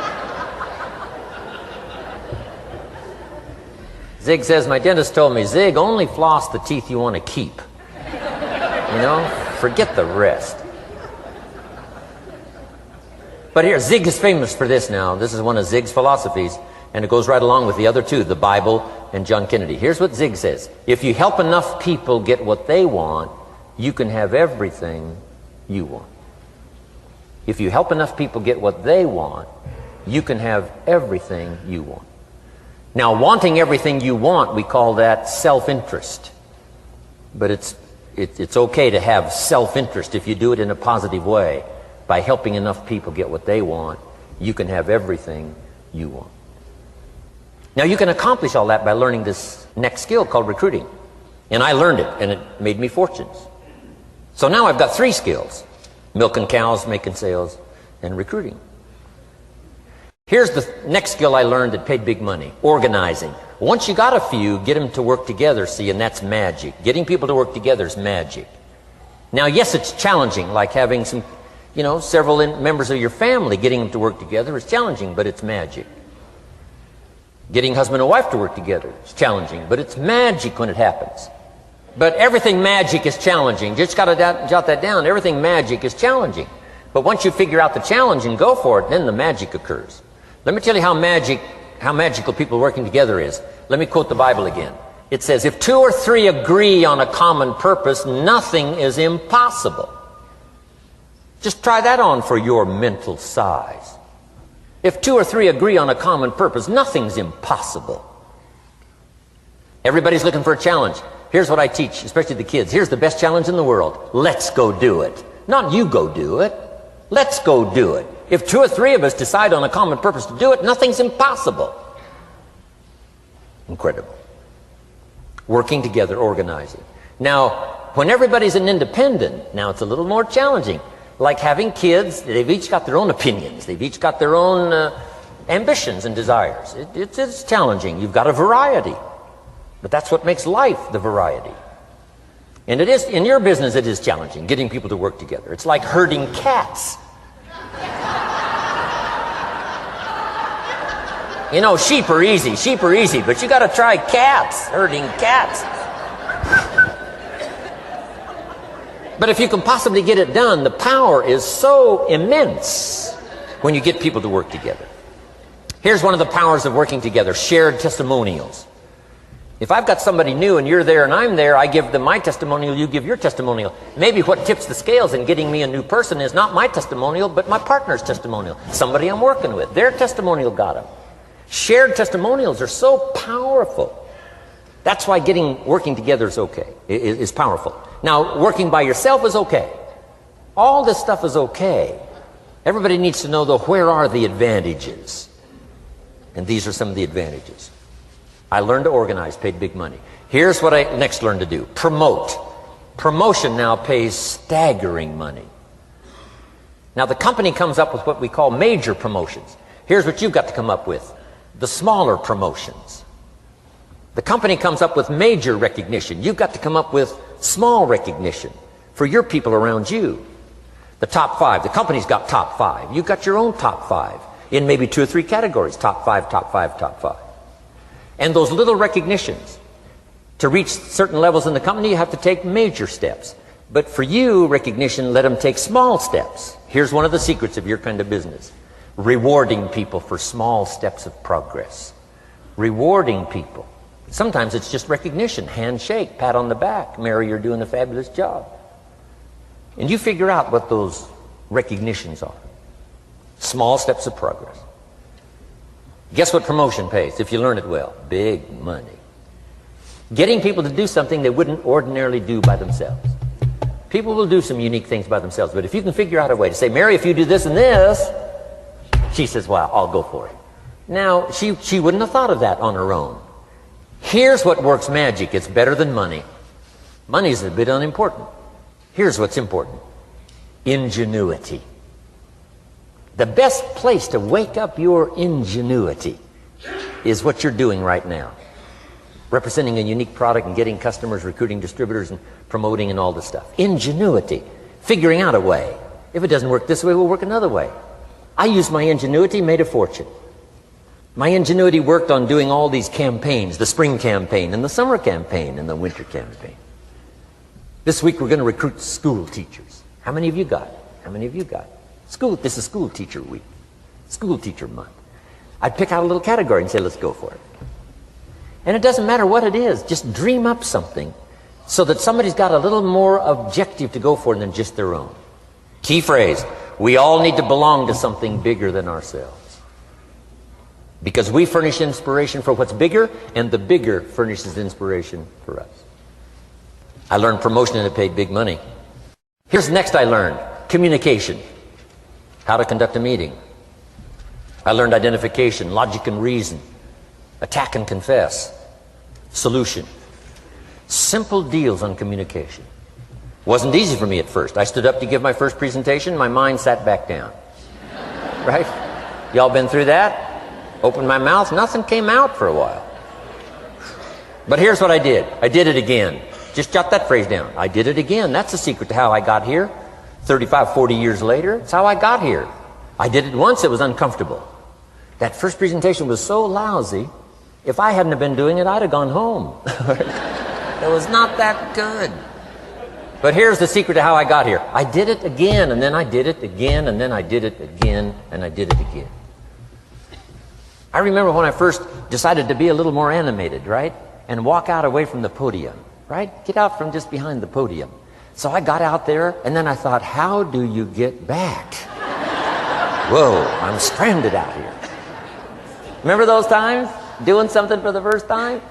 Zig says, my dentist told me, Zig, only floss the teeth you want to keep. You know, forget the rest. But here, Zig is famous for this now. This is one of Zig's philosophies, and it goes right along with the other two, the Bible and John Kennedy. Here's what Zig says: if you help enough people get what they want, you can have everything you want. If you help enough people get what they want, you can have everything you want. Now, wanting everything you want, we call that self-interest. But it's okay to have self-interest if you do it in a positive way. By helping enough people get what they want, you can have everything you want. Now, you can accomplish all that by learning this next skill called recruiting. And I learned it, and it made me fortunes. So now I've got 3 skills: milking cows, making sales, and recruiting. Here's the next skill I learned that paid big money: organizing. Once you got a few, get them to work together, see, and that's magic. Getting people to work together is magic. Now, yes, it's challenging, like having some, several members of your family, getting them to work together is challenging, but it's magic. Getting husband and wife to work together is challenging, but it's magic when it happens. But everything magic is challenging. Just got to jot that down. Everything magic is challenging. But once you figure out the challenge and go for it, then the magic occurs. Let me tell you how magical people working together is. Let me quote the Bible again. It says, if 2 or 3 agree on a common purpose, nothing is impossible. Just try that on for your mental size. If 2 or 3 agree on a common purpose, nothing's impossible. Everybody's looking for a challenge. Here's what I teach, especially the kids. Here's the best challenge in the world. Let's go do it. Not you go do it. Let's go do it. If 2 or 3 of us decide on a common purpose to do it, nothing's impossible. Incredible. Working together, organizing. Now, when everybody's an independent, now it's a little more challenging. Like having kids, they've each got their own opinions. They've each got their own ambitions and desires. It's challenging. You've got a variety. But that's what makes life the variety. And it is, in your business, it is challenging, getting people to work together. It's like herding cats. You know, sheep are easy, but you got to try cats, herding cats. But if you can possibly get it done, the power is so immense when you get people to work together. Here's one of the powers of working together: shared testimonials. If I've got somebody new and you're there and I'm there, I give them my testimonial, you give your testimonial. Maybe what tips the scales in getting me a new person is not my testimonial, but my partner's testimonial. Somebody I'm working with, their testimonial got them. Shared testimonials are so powerful. That's why working together is okay, is powerful. Now, working by yourself is okay. All this stuff is okay. Everybody needs to know, though, where are the advantages? And these are some of the advantages. I learned to organize, paid big money. Here's what I next learned to do: promote. Promotion now pays staggering money. Now, the company comes up with what we call major promotions. Here's what you've got to come up with: the smaller promotions. The company comes up with major recognition. You've got to come up with small recognition for your people around you. The top 5. The company's got top 5. You've got your own top 5 in maybe 2 or 3 categories: top 5, top 5, top 5. And those little recognitions, to reach certain levels in the company, you have to take major steps. But for you, recognition, let them take small steps. Here's one of the secrets of your kind of business: rewarding people for small steps of progress. Rewarding people. Sometimes it's just recognition, handshake, pat on the back: Mary, you're doing a fabulous job. And you figure out what those recognitions are. Small steps of progress. Guess what promotion pays, if you learn it well? Big money. Getting people to do something they wouldn't ordinarily do by themselves. People will do some unique things by themselves, but if you can figure out a way to say, Mary, if you do this and this, she says, well, I'll go for it. Now, she wouldn't have thought of that on her own. Here's what works magic. It's better than money. Money's a bit unimportant. Here's what's important: ingenuity. The best place to wake up your ingenuity is what you're doing right now. Representing a unique product and getting customers, recruiting distributors, and promoting and all this stuff. Ingenuity. Figuring out a way. If it doesn't work this way, we'll work another way. I used my ingenuity, made a fortune. My ingenuity worked on doing all these campaigns: the spring campaign and the summer campaign and the winter campaign. This week we're going to recruit school teachers. How many of you got? How many of you got? This is school teacher week. School teacher month. I'd pick out a little category and say, let's go for it. And it doesn't matter what it is. Just dream up something so that somebody's got a little more objective to go for than just their own. Key phrase: we all need to belong to something bigger than ourselves. Because we furnish inspiration for what's bigger, and the bigger furnishes inspiration for us. I learned promotion and it paid big money. Here's next I learned: communication. How to conduct a meeting. I learned identification, logic and reason, attack and confess, solution. Simple deals on communication. Wasn't easy for me at first. I stood up to give my first presentation, my mind sat back down. Right? Y'all been through that? Opened my mouth, nothing came out for a while. But here's what I did. I did it again. Just jot that phrase down. I did it again. That's the secret to how I got here. 35, 40 years later, it's how I got here. I did it once, it was uncomfortable. That first presentation was so lousy, if I hadn't have been doing it, I'd have gone home. It was not that good. But here's the secret to how I got here. I did it again, and then I did it again, and then I did it again, and I did it again. I remember when I first decided to be a little more animated, right? And walk out away from the podium, right? Get out from just behind the podium. So I got out there, and then I thought, how do you get back? Whoa, I'm stranded out here. Remember those times? Doing something for the first time?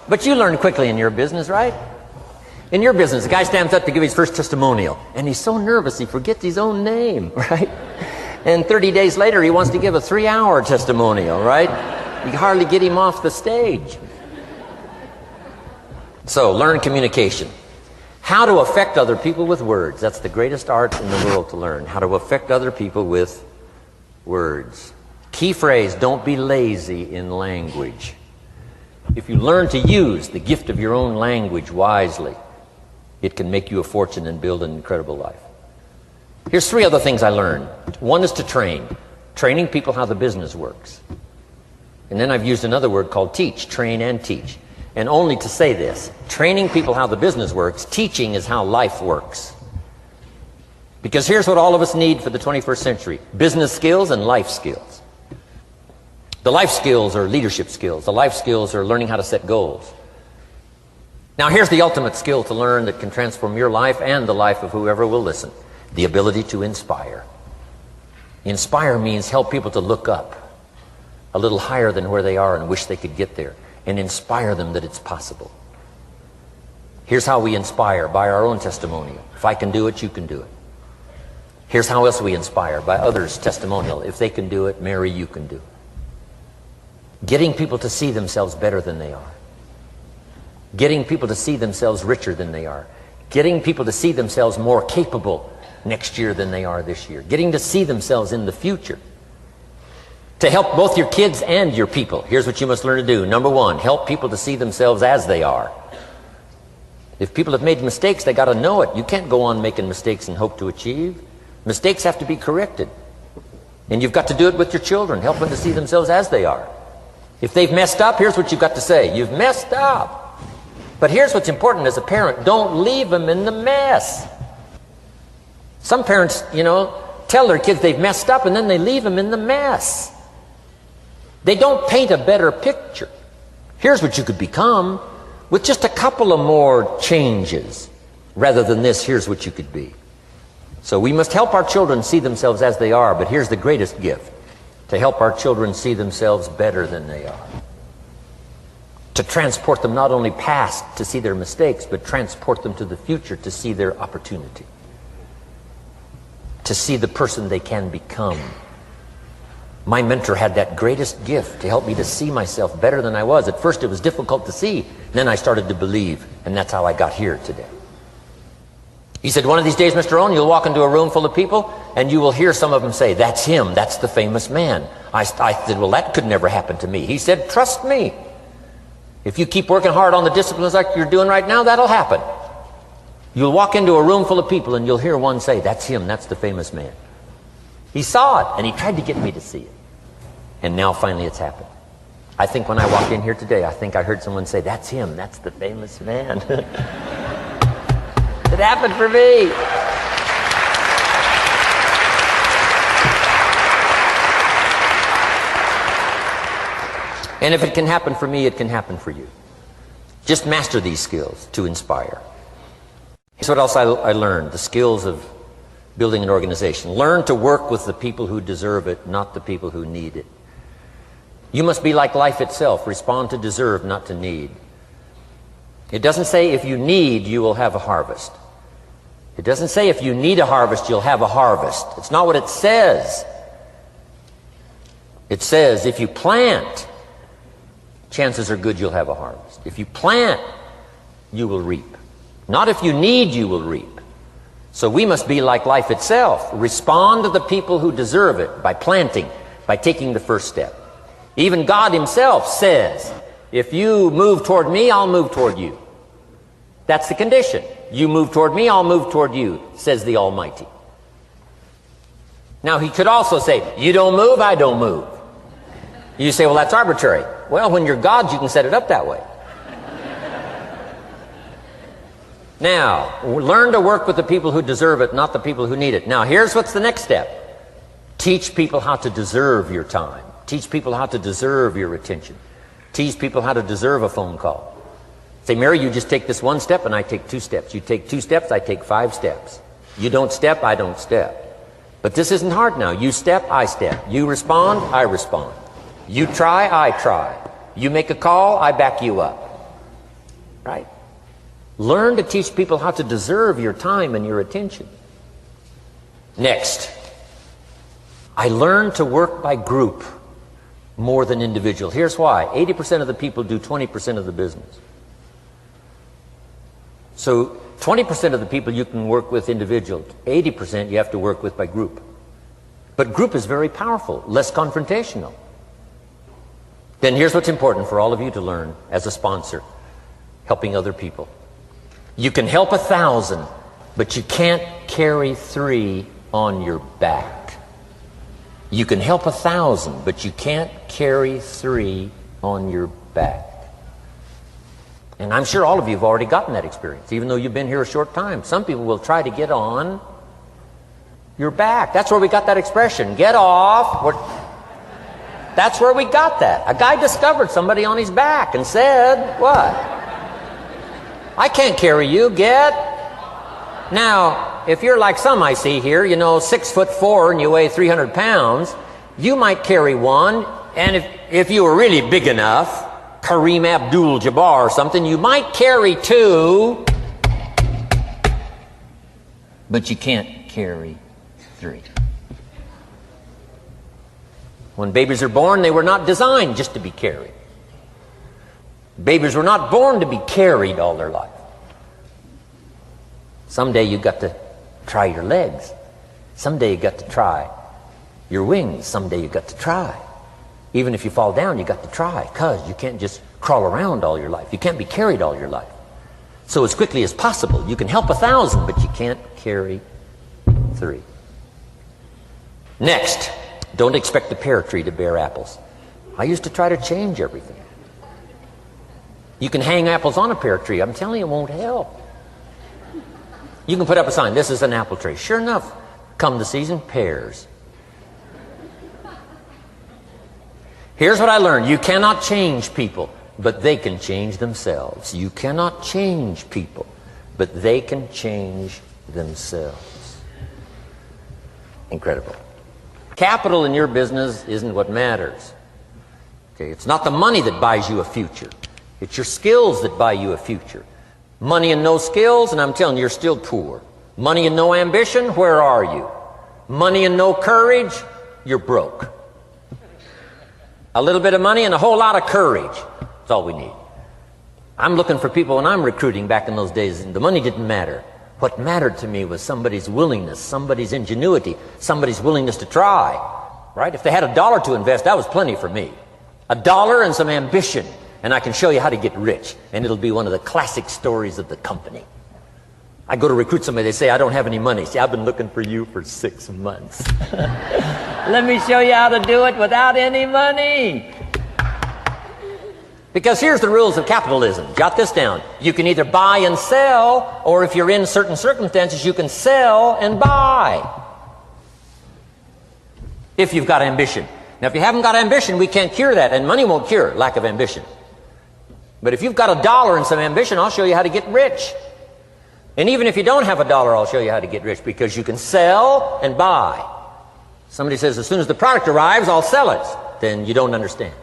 But you learn quickly in your business, right? In your business, the guy stands up to give his first testimonial, and he's so nervous he forgets his own name, right? And 30 days later, he wants to give a 3-hour testimonial, right? You can hardly get him off the stage. So, learn communication. How to affect other people with words. That's the greatest art in the world to learn. How to affect other people with words. Key phrase: don't be lazy in language. If you learn to use the gift of your own language wisely, it can make you a fortune and build an incredible life. Here's 3 other things I learned. One is to train. Training people how the business works. And then I've used another word called teach. Train and teach. And only to say this, training people how the business works, teaching is how life works. Because here's what all of us need for the 21st century. Business skills and life skills. The life skills are leadership skills. The life skills are learning how to set goals. Now here's the ultimate skill to learn that can transform your life and the life of whoever will listen. The ability to inspire. Inspire means help people to look up a little higher than where they are and wish they could get there, and inspire them that it's possible. Here's how we inspire, by our own testimonial. If I can do it, you can do it. Here's how else we inspire, by others' testimonial. If they can do it, Mary, you can do it. Getting people to see themselves better than they are. Getting people to see themselves richer than they are. Getting people to see themselves more capable next year than they are this year. Getting to see themselves in the future. To help both your kids and your people, here's what you must learn to do. Number 1, help people to see themselves as they are. If people have made mistakes, they got to know it. You can't go on making mistakes and hope to achieve. Mistakes have to be corrected. And you've got to do it with your children. Help them to see themselves as they are. If they've messed up, here's what you've got to say. You've messed up. But here's what's important as a parent. Don't leave them in the mess. Some parents, tell their kids they've messed up and then they leave them in the mess. They don't paint a better picture. Here's what you could become with just a couple of more changes. Rather than this, here's what you could be. So we must help our children see themselves as they are, but here's the greatest gift. To help our children see themselves better than they are. To transport them not only past to see their mistakes, but transport them to the future to see their opportunity. To see the person they can become. My mentor had that greatest gift to help me to see myself better than I was. At first it was difficult to see, then I started to believe, and that's how I got here today. He said, one of these days, Mr. Rohn, you'll walk into a room full of people and you will hear some of them say, that's him, that's the famous man. I said, well, that could never happen to me. He said, trust me. If you keep working hard on the disciplines like you're doing right now, that'll happen. You'll walk into a room full of people and you'll hear one say, that's him, that's the famous man. He saw it and he tried to get me to see it. And now finally it's happened. I think when I walked in here today, I think I heard someone say, that's him, that's the famous man. It happened for me. And if it can happen for me, it can happen for you. Just master these skills to inspire. Here's what else I learned, the skills of building an organization. Learn to work with the people who deserve it, not the people who need it. You must be like life itself, respond to deserve, not to need. It doesn't say if you need, you will have a harvest. It doesn't say if you need a harvest, you'll have a harvest. It's not what it says. It says if you plant, chances are good you'll have a harvest. If you plant, you will reap. Not if you need, you will reap. So we must be like life itself. Respond to the people who deserve it by planting, by taking the first step. Even God himself says, if you move toward me, I'll move toward you. That's the condition. You move toward me, I'll move toward you, says the Almighty. Now he could also say, you don't move, I don't move. You say, well, that's arbitrary. Well, when you're God, you can set it up that way. Now, learn to work with the people who deserve it, not the people who need it. Now, here's what's the next step. Teach people how to deserve your time. Teach people how to deserve your attention. Teach people how to deserve a phone call. Say, Mary, you just take this one step and I take 2 steps. You take 2 steps, I take 5 steps. You don't step, I don't step. But this isn't hard now. You step, I step. You respond, I respond. You try, I try. You make a call, I back you up. Right? Learn to teach people how to deserve your time and your attention. Next, I learned to work by group more than individual. Here's why. 80% of the people do 20% of the business. So 20% of the people you can work with individual, 80% you have to work with by group. But group is very powerful, less confrontational. Then here's what's important for all of you to learn as a sponsor, helping other people. You can help 1,000, but you can't carry 3 on your back. You can help 1,000, but you can't carry 3 on your back. And I'm sure all of you have already gotten that experience, even though you've been here a short time. Some people will try to get on your back. That's where we got that expression, get off. That's where we got that. A guy discovered somebody on his back and said, what? I can't carry you, get. Now, if you're like some I see here, 6'4" and you weigh 300 pounds, you might carry one, and if you were really big enough, Kareem Abdul-Jabbar or something, you might carry 2, but you can't carry 3. When babies are born, they were not designed just to be carried. Babies were not born to be carried all their life. Someday you got to try your legs. Someday you got to try your wings. Someday you got to try. Even if you fall down, you got to try, because you can't just crawl around all your life. You can't be carried all your life. So as quickly as possible, you can help 1,000, but you can't carry 3. Next, don't expect the pear tree to bear apples. I used to try to change everything. You can hang apples on a pear tree. I'm telling you, it won't help. You can put up a sign, this is an apple tree. Sure enough, come the season, pears. Here's what I learned. You cannot change people, but they can change themselves. You cannot change people, but they can change themselves. Incredible. Capital in your business isn't what matters. Okay, it's not the money that buys you a future. It's your skills that buy you a future. Money and no skills, and I'm telling you, you're still poor. Money and no ambition, where are you? Money and no courage, you're broke. A little bit of money and a whole lot of courage. That's all we need. I'm looking for people when I'm recruiting back in those days, and the money didn't matter. What mattered to me was somebody's willingness, somebody's ingenuity, somebody's willingness to try. Right? If they had $1 to invest, that was plenty for me. $1 and some ambition, and I can show you how to get rich, and it'll be one of the classic stories of the company. I go to recruit somebody, they say, I don't have any money. See, I've been looking for you for 6 months. Let me show you how to do it without any money. Because here's the rules of capitalism. Jot this down. You can either buy and sell, or if you're in certain circumstances, you can sell and buy. If you've got ambition. Now, if you haven't got ambition, we can't cure that, and money won't cure lack of ambition. But if you've got $1 and some ambition, I'll show you how to get rich. And even if you don't have $1, I'll show you how to get rich, because you can sell and buy. Somebody says, as soon as the product arrives, I'll sell it. Then you don't understand.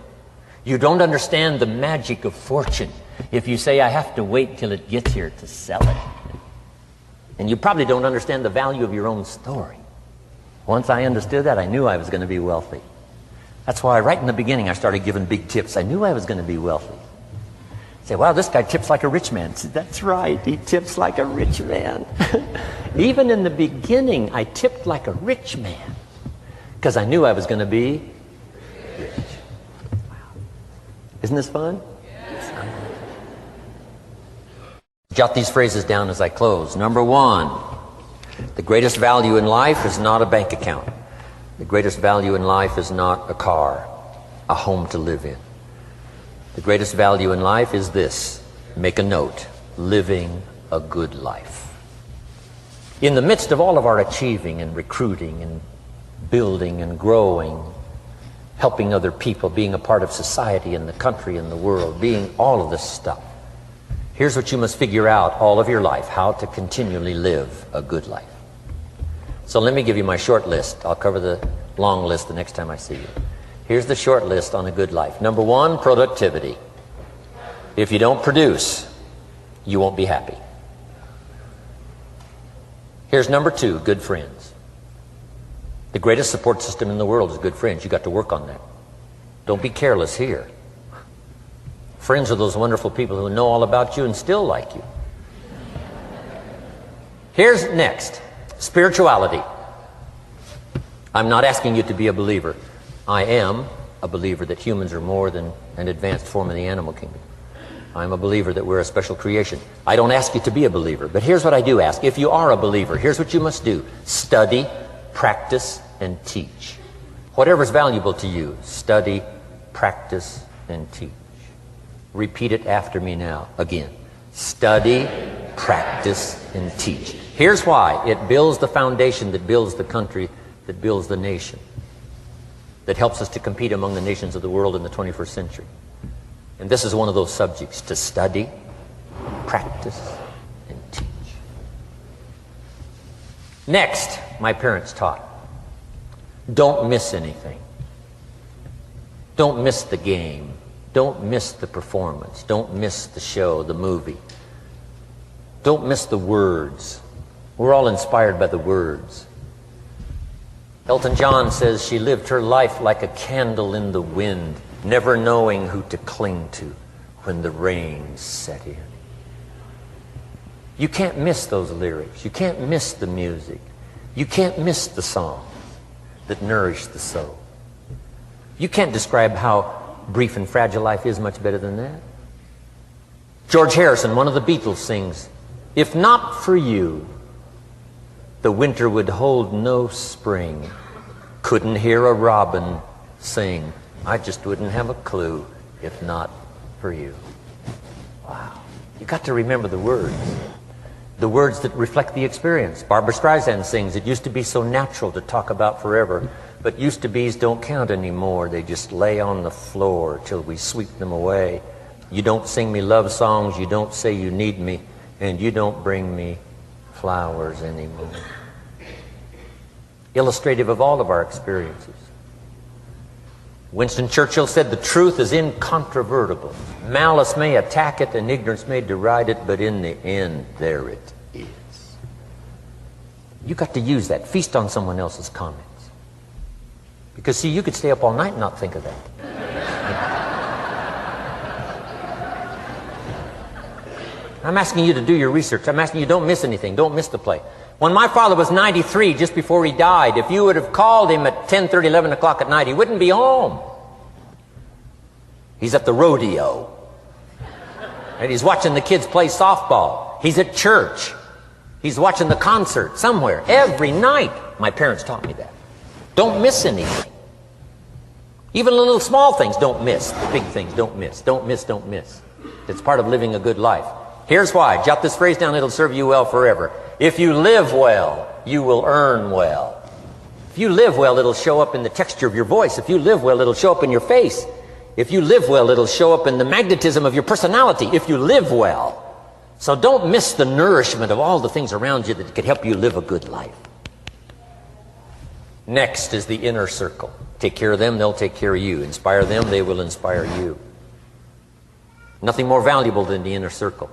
You don't understand the magic of fortune if you say, I have to wait till it gets here to sell it. And you probably don't understand the value of your own story. Once I understood that, I knew I was going to be wealthy. That's why right in the beginning I started giving big tips. I knew I was going to be wealthy. Say, wow, this guy tips like a rich man. Say, that's right, he tips like a rich man. Even in the beginning, I tipped like a rich man, because I knew I was going to be rich. Wow. Isn't this fun? Yes. Jot these phrases down as I close. Number 1, the greatest value in life is not a bank account. The greatest value in life is not a car, a home to live in. The greatest value in life is this. Make a note. Living a good life. In the midst of all of our achieving and recruiting and building and growing, helping other people, being a part of society and the country and the world, being all of this stuff, here's what you must figure out all of your life: how to continually live a good life. So let me give you my short list. I'll cover the long list the next time I see you. Here's the short list on a good life. Number 1, productivity. If you don't produce, you won't be happy. Here's number 2, good friends. The greatest support system in the world is good friends. You got to work on that. Don't be careless here. Friends are those wonderful people who know all about you and still like you. Here's next, spirituality. I'm not asking you to be a believer. I am, a believer that humans are more than an advanced form of the animal kingdom. I'm a believer that we're a special creation. I don't ask you to be a believer, but here's what I do ask. If you are a believer, here's what you must do. Study, practice, and teach. Whatever's valuable to you, study, practice, and teach. Repeat it after me now, again. Study, practice, and teach. Here's why. It builds the foundation that builds the country, that builds the nation, that helps us to compete among the nations of the world in the 21st century. And this is one of those subjects, to study, practice, and teach. Next, my parents taught, don't miss anything. Don't miss the game. Don't miss the performance. Don't miss the show, the movie. Don't miss the words. We're all inspired by the words. Elton John says she lived her life like a candle in the wind, never knowing who to cling to when the rain set in. You can't miss those lyrics. You can't miss the music. You can't miss the song that nourished the soul. You can't describe how brief and fragile life is much better than that. George Harrison, one of the Beatles, sings, "If not for you, the winter would hold no spring. Couldn't hear a robin sing. I just wouldn't have a clue if not for you." Wow. You got to remember the words that reflect the experience. Barbra Streisand sings, "It used to be so natural to talk about forever, but used to be's don't count anymore. They just lay on the floor till we sweep them away. You don't sing me love songs, you don't say you need me, and you don't bring me flowers anymore." Illustrative of all of our experiences. Winston Churchill said, "The truth is incontrovertible. Malice may attack it and ignorance may deride it, but in the end, there it is." You got to use that. Feast on someone else's comments. Because, see, you could stay up all night and not think of that. I'm asking you to do your research. I'm asking you, don't miss anything. Don't miss the play. When my father was 93, just before he died, if you would have called him at 10:30, 11 o'clock at night, he wouldn't be home. He's at the rodeo. And he's watching the kids play softball. He's at church. He's watching the concert somewhere. Every night. My parents taught me that. Don't miss anything. Even the little small things, don't miss. The big things, don't miss. Don't miss, don't miss. It's part of living a good life. Here's why. Jot this phrase down. It'll serve you well forever. If you live well, you will earn well. If you live well, it'll show up in the texture of your voice. If you live well, it'll show up in your face. If you live well, it'll show up in the magnetism of your personality. If you live well. So don't miss the nourishment of all the things around you that could help you live a good life. Next is the inner circle. Take care of them, they'll take care of you. Inspire them, they will inspire you. Nothing more valuable than the inner circle.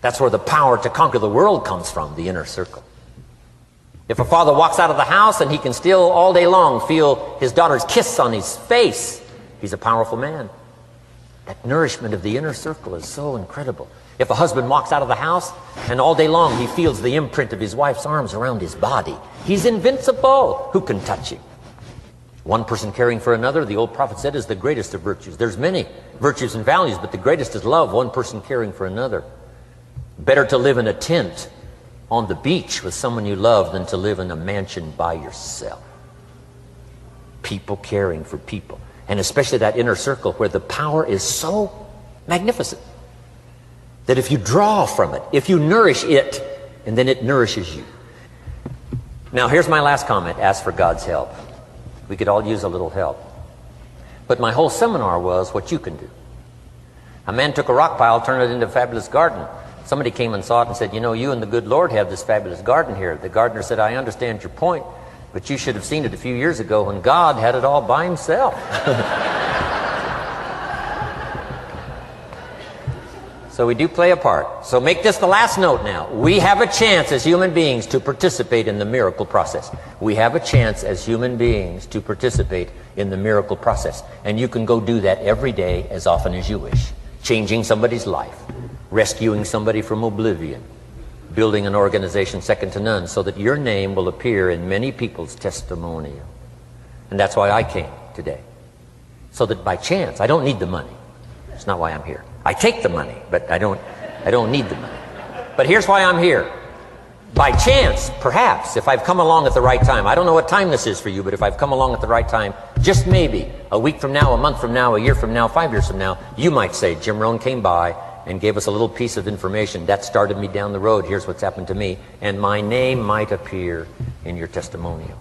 That's where the power to conquer the world comes from, the inner circle. If a father walks out of the house and he can still all day long feel his daughter's kiss on his face, he's a powerful man. That nourishment of the inner circle is so incredible. If a husband walks out of the house and all day long he feels the imprint of his wife's arms around his body, he's invincible. Who can touch him? One person caring for another, the old prophet said, is the greatest of virtues. There's many virtues and values, but the greatest is love, one person caring for another. Better to live in a tent on the beach with someone you love than to live in a mansion by yourself. People caring for people. And especially that inner circle where the power is so magnificent that if you draw from it, if you nourish it, and then it nourishes you. Now here's my last comment. Ask for God's help. We could all use a little help. But my whole seminar was what you can do. A man took a rock pile, turned it into a fabulous garden. Somebody came and saw it and said, "You know, you and the good Lord have this fabulous garden here." The gardener said, "I understand your point, but you should have seen it a few years ago when God had it all by himself." So we do play a part. So make this the last note now. We have a chance as human beings to participate in the miracle process. We have a chance as human beings to participate in the miracle process. And you can go do that every day as often as you wish. Changing somebody's life. Rescuing somebody from oblivion. Building an organization second to none so that your name will appear in many people's testimonial. And that's why I came today. so that by chance, I don't need the money. It's not why I'm here. I take the money, but I don't need the money. But here's why I'm here. By chance, perhaps, if I've come along at the right time, I don't know what time this is for you, but if I've come along at the right time, just maybe, a week from now, a month from now, a year from now, 5 years from now, you might say, Jim Rohn came by and gave us a little piece of information. That started me down the road. Here's what's happened to me. And my name might appear in your testimonial.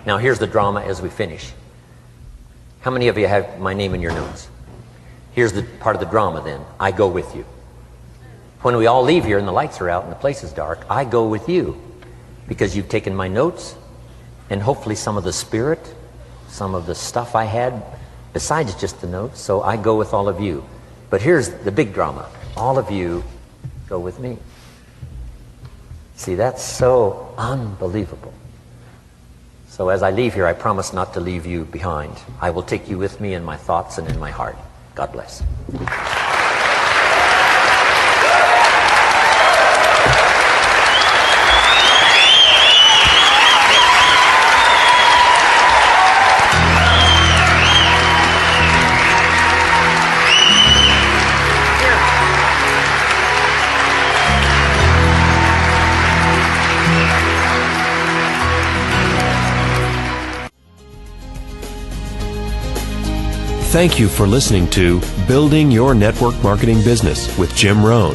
Now, here's the drama as we finish. How many of you have my name in your notes? Here's the part of the drama then. I go with you. When we all leave here and the lights are out and the place is dark, I go with you because you've taken my notes and hopefully some of the spirit, some of the stuff I had besides just the notes. So I go with all of you. But here's the big drama. All of you go with me. See, that's so unbelievable. So as I leave here, I promise not to leave you behind. I will take you with me in my thoughts and in my heart. God bless. Thank you for listening to Building Your Network Marketing Business with Jim Rohn.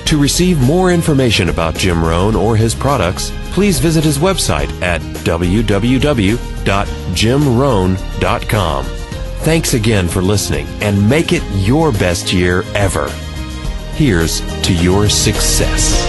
To receive more information about Jim Rohn or his products, please visit his website at www.jimrohn.com. Thanks again for listening, and make it your best year ever. Here's to your success.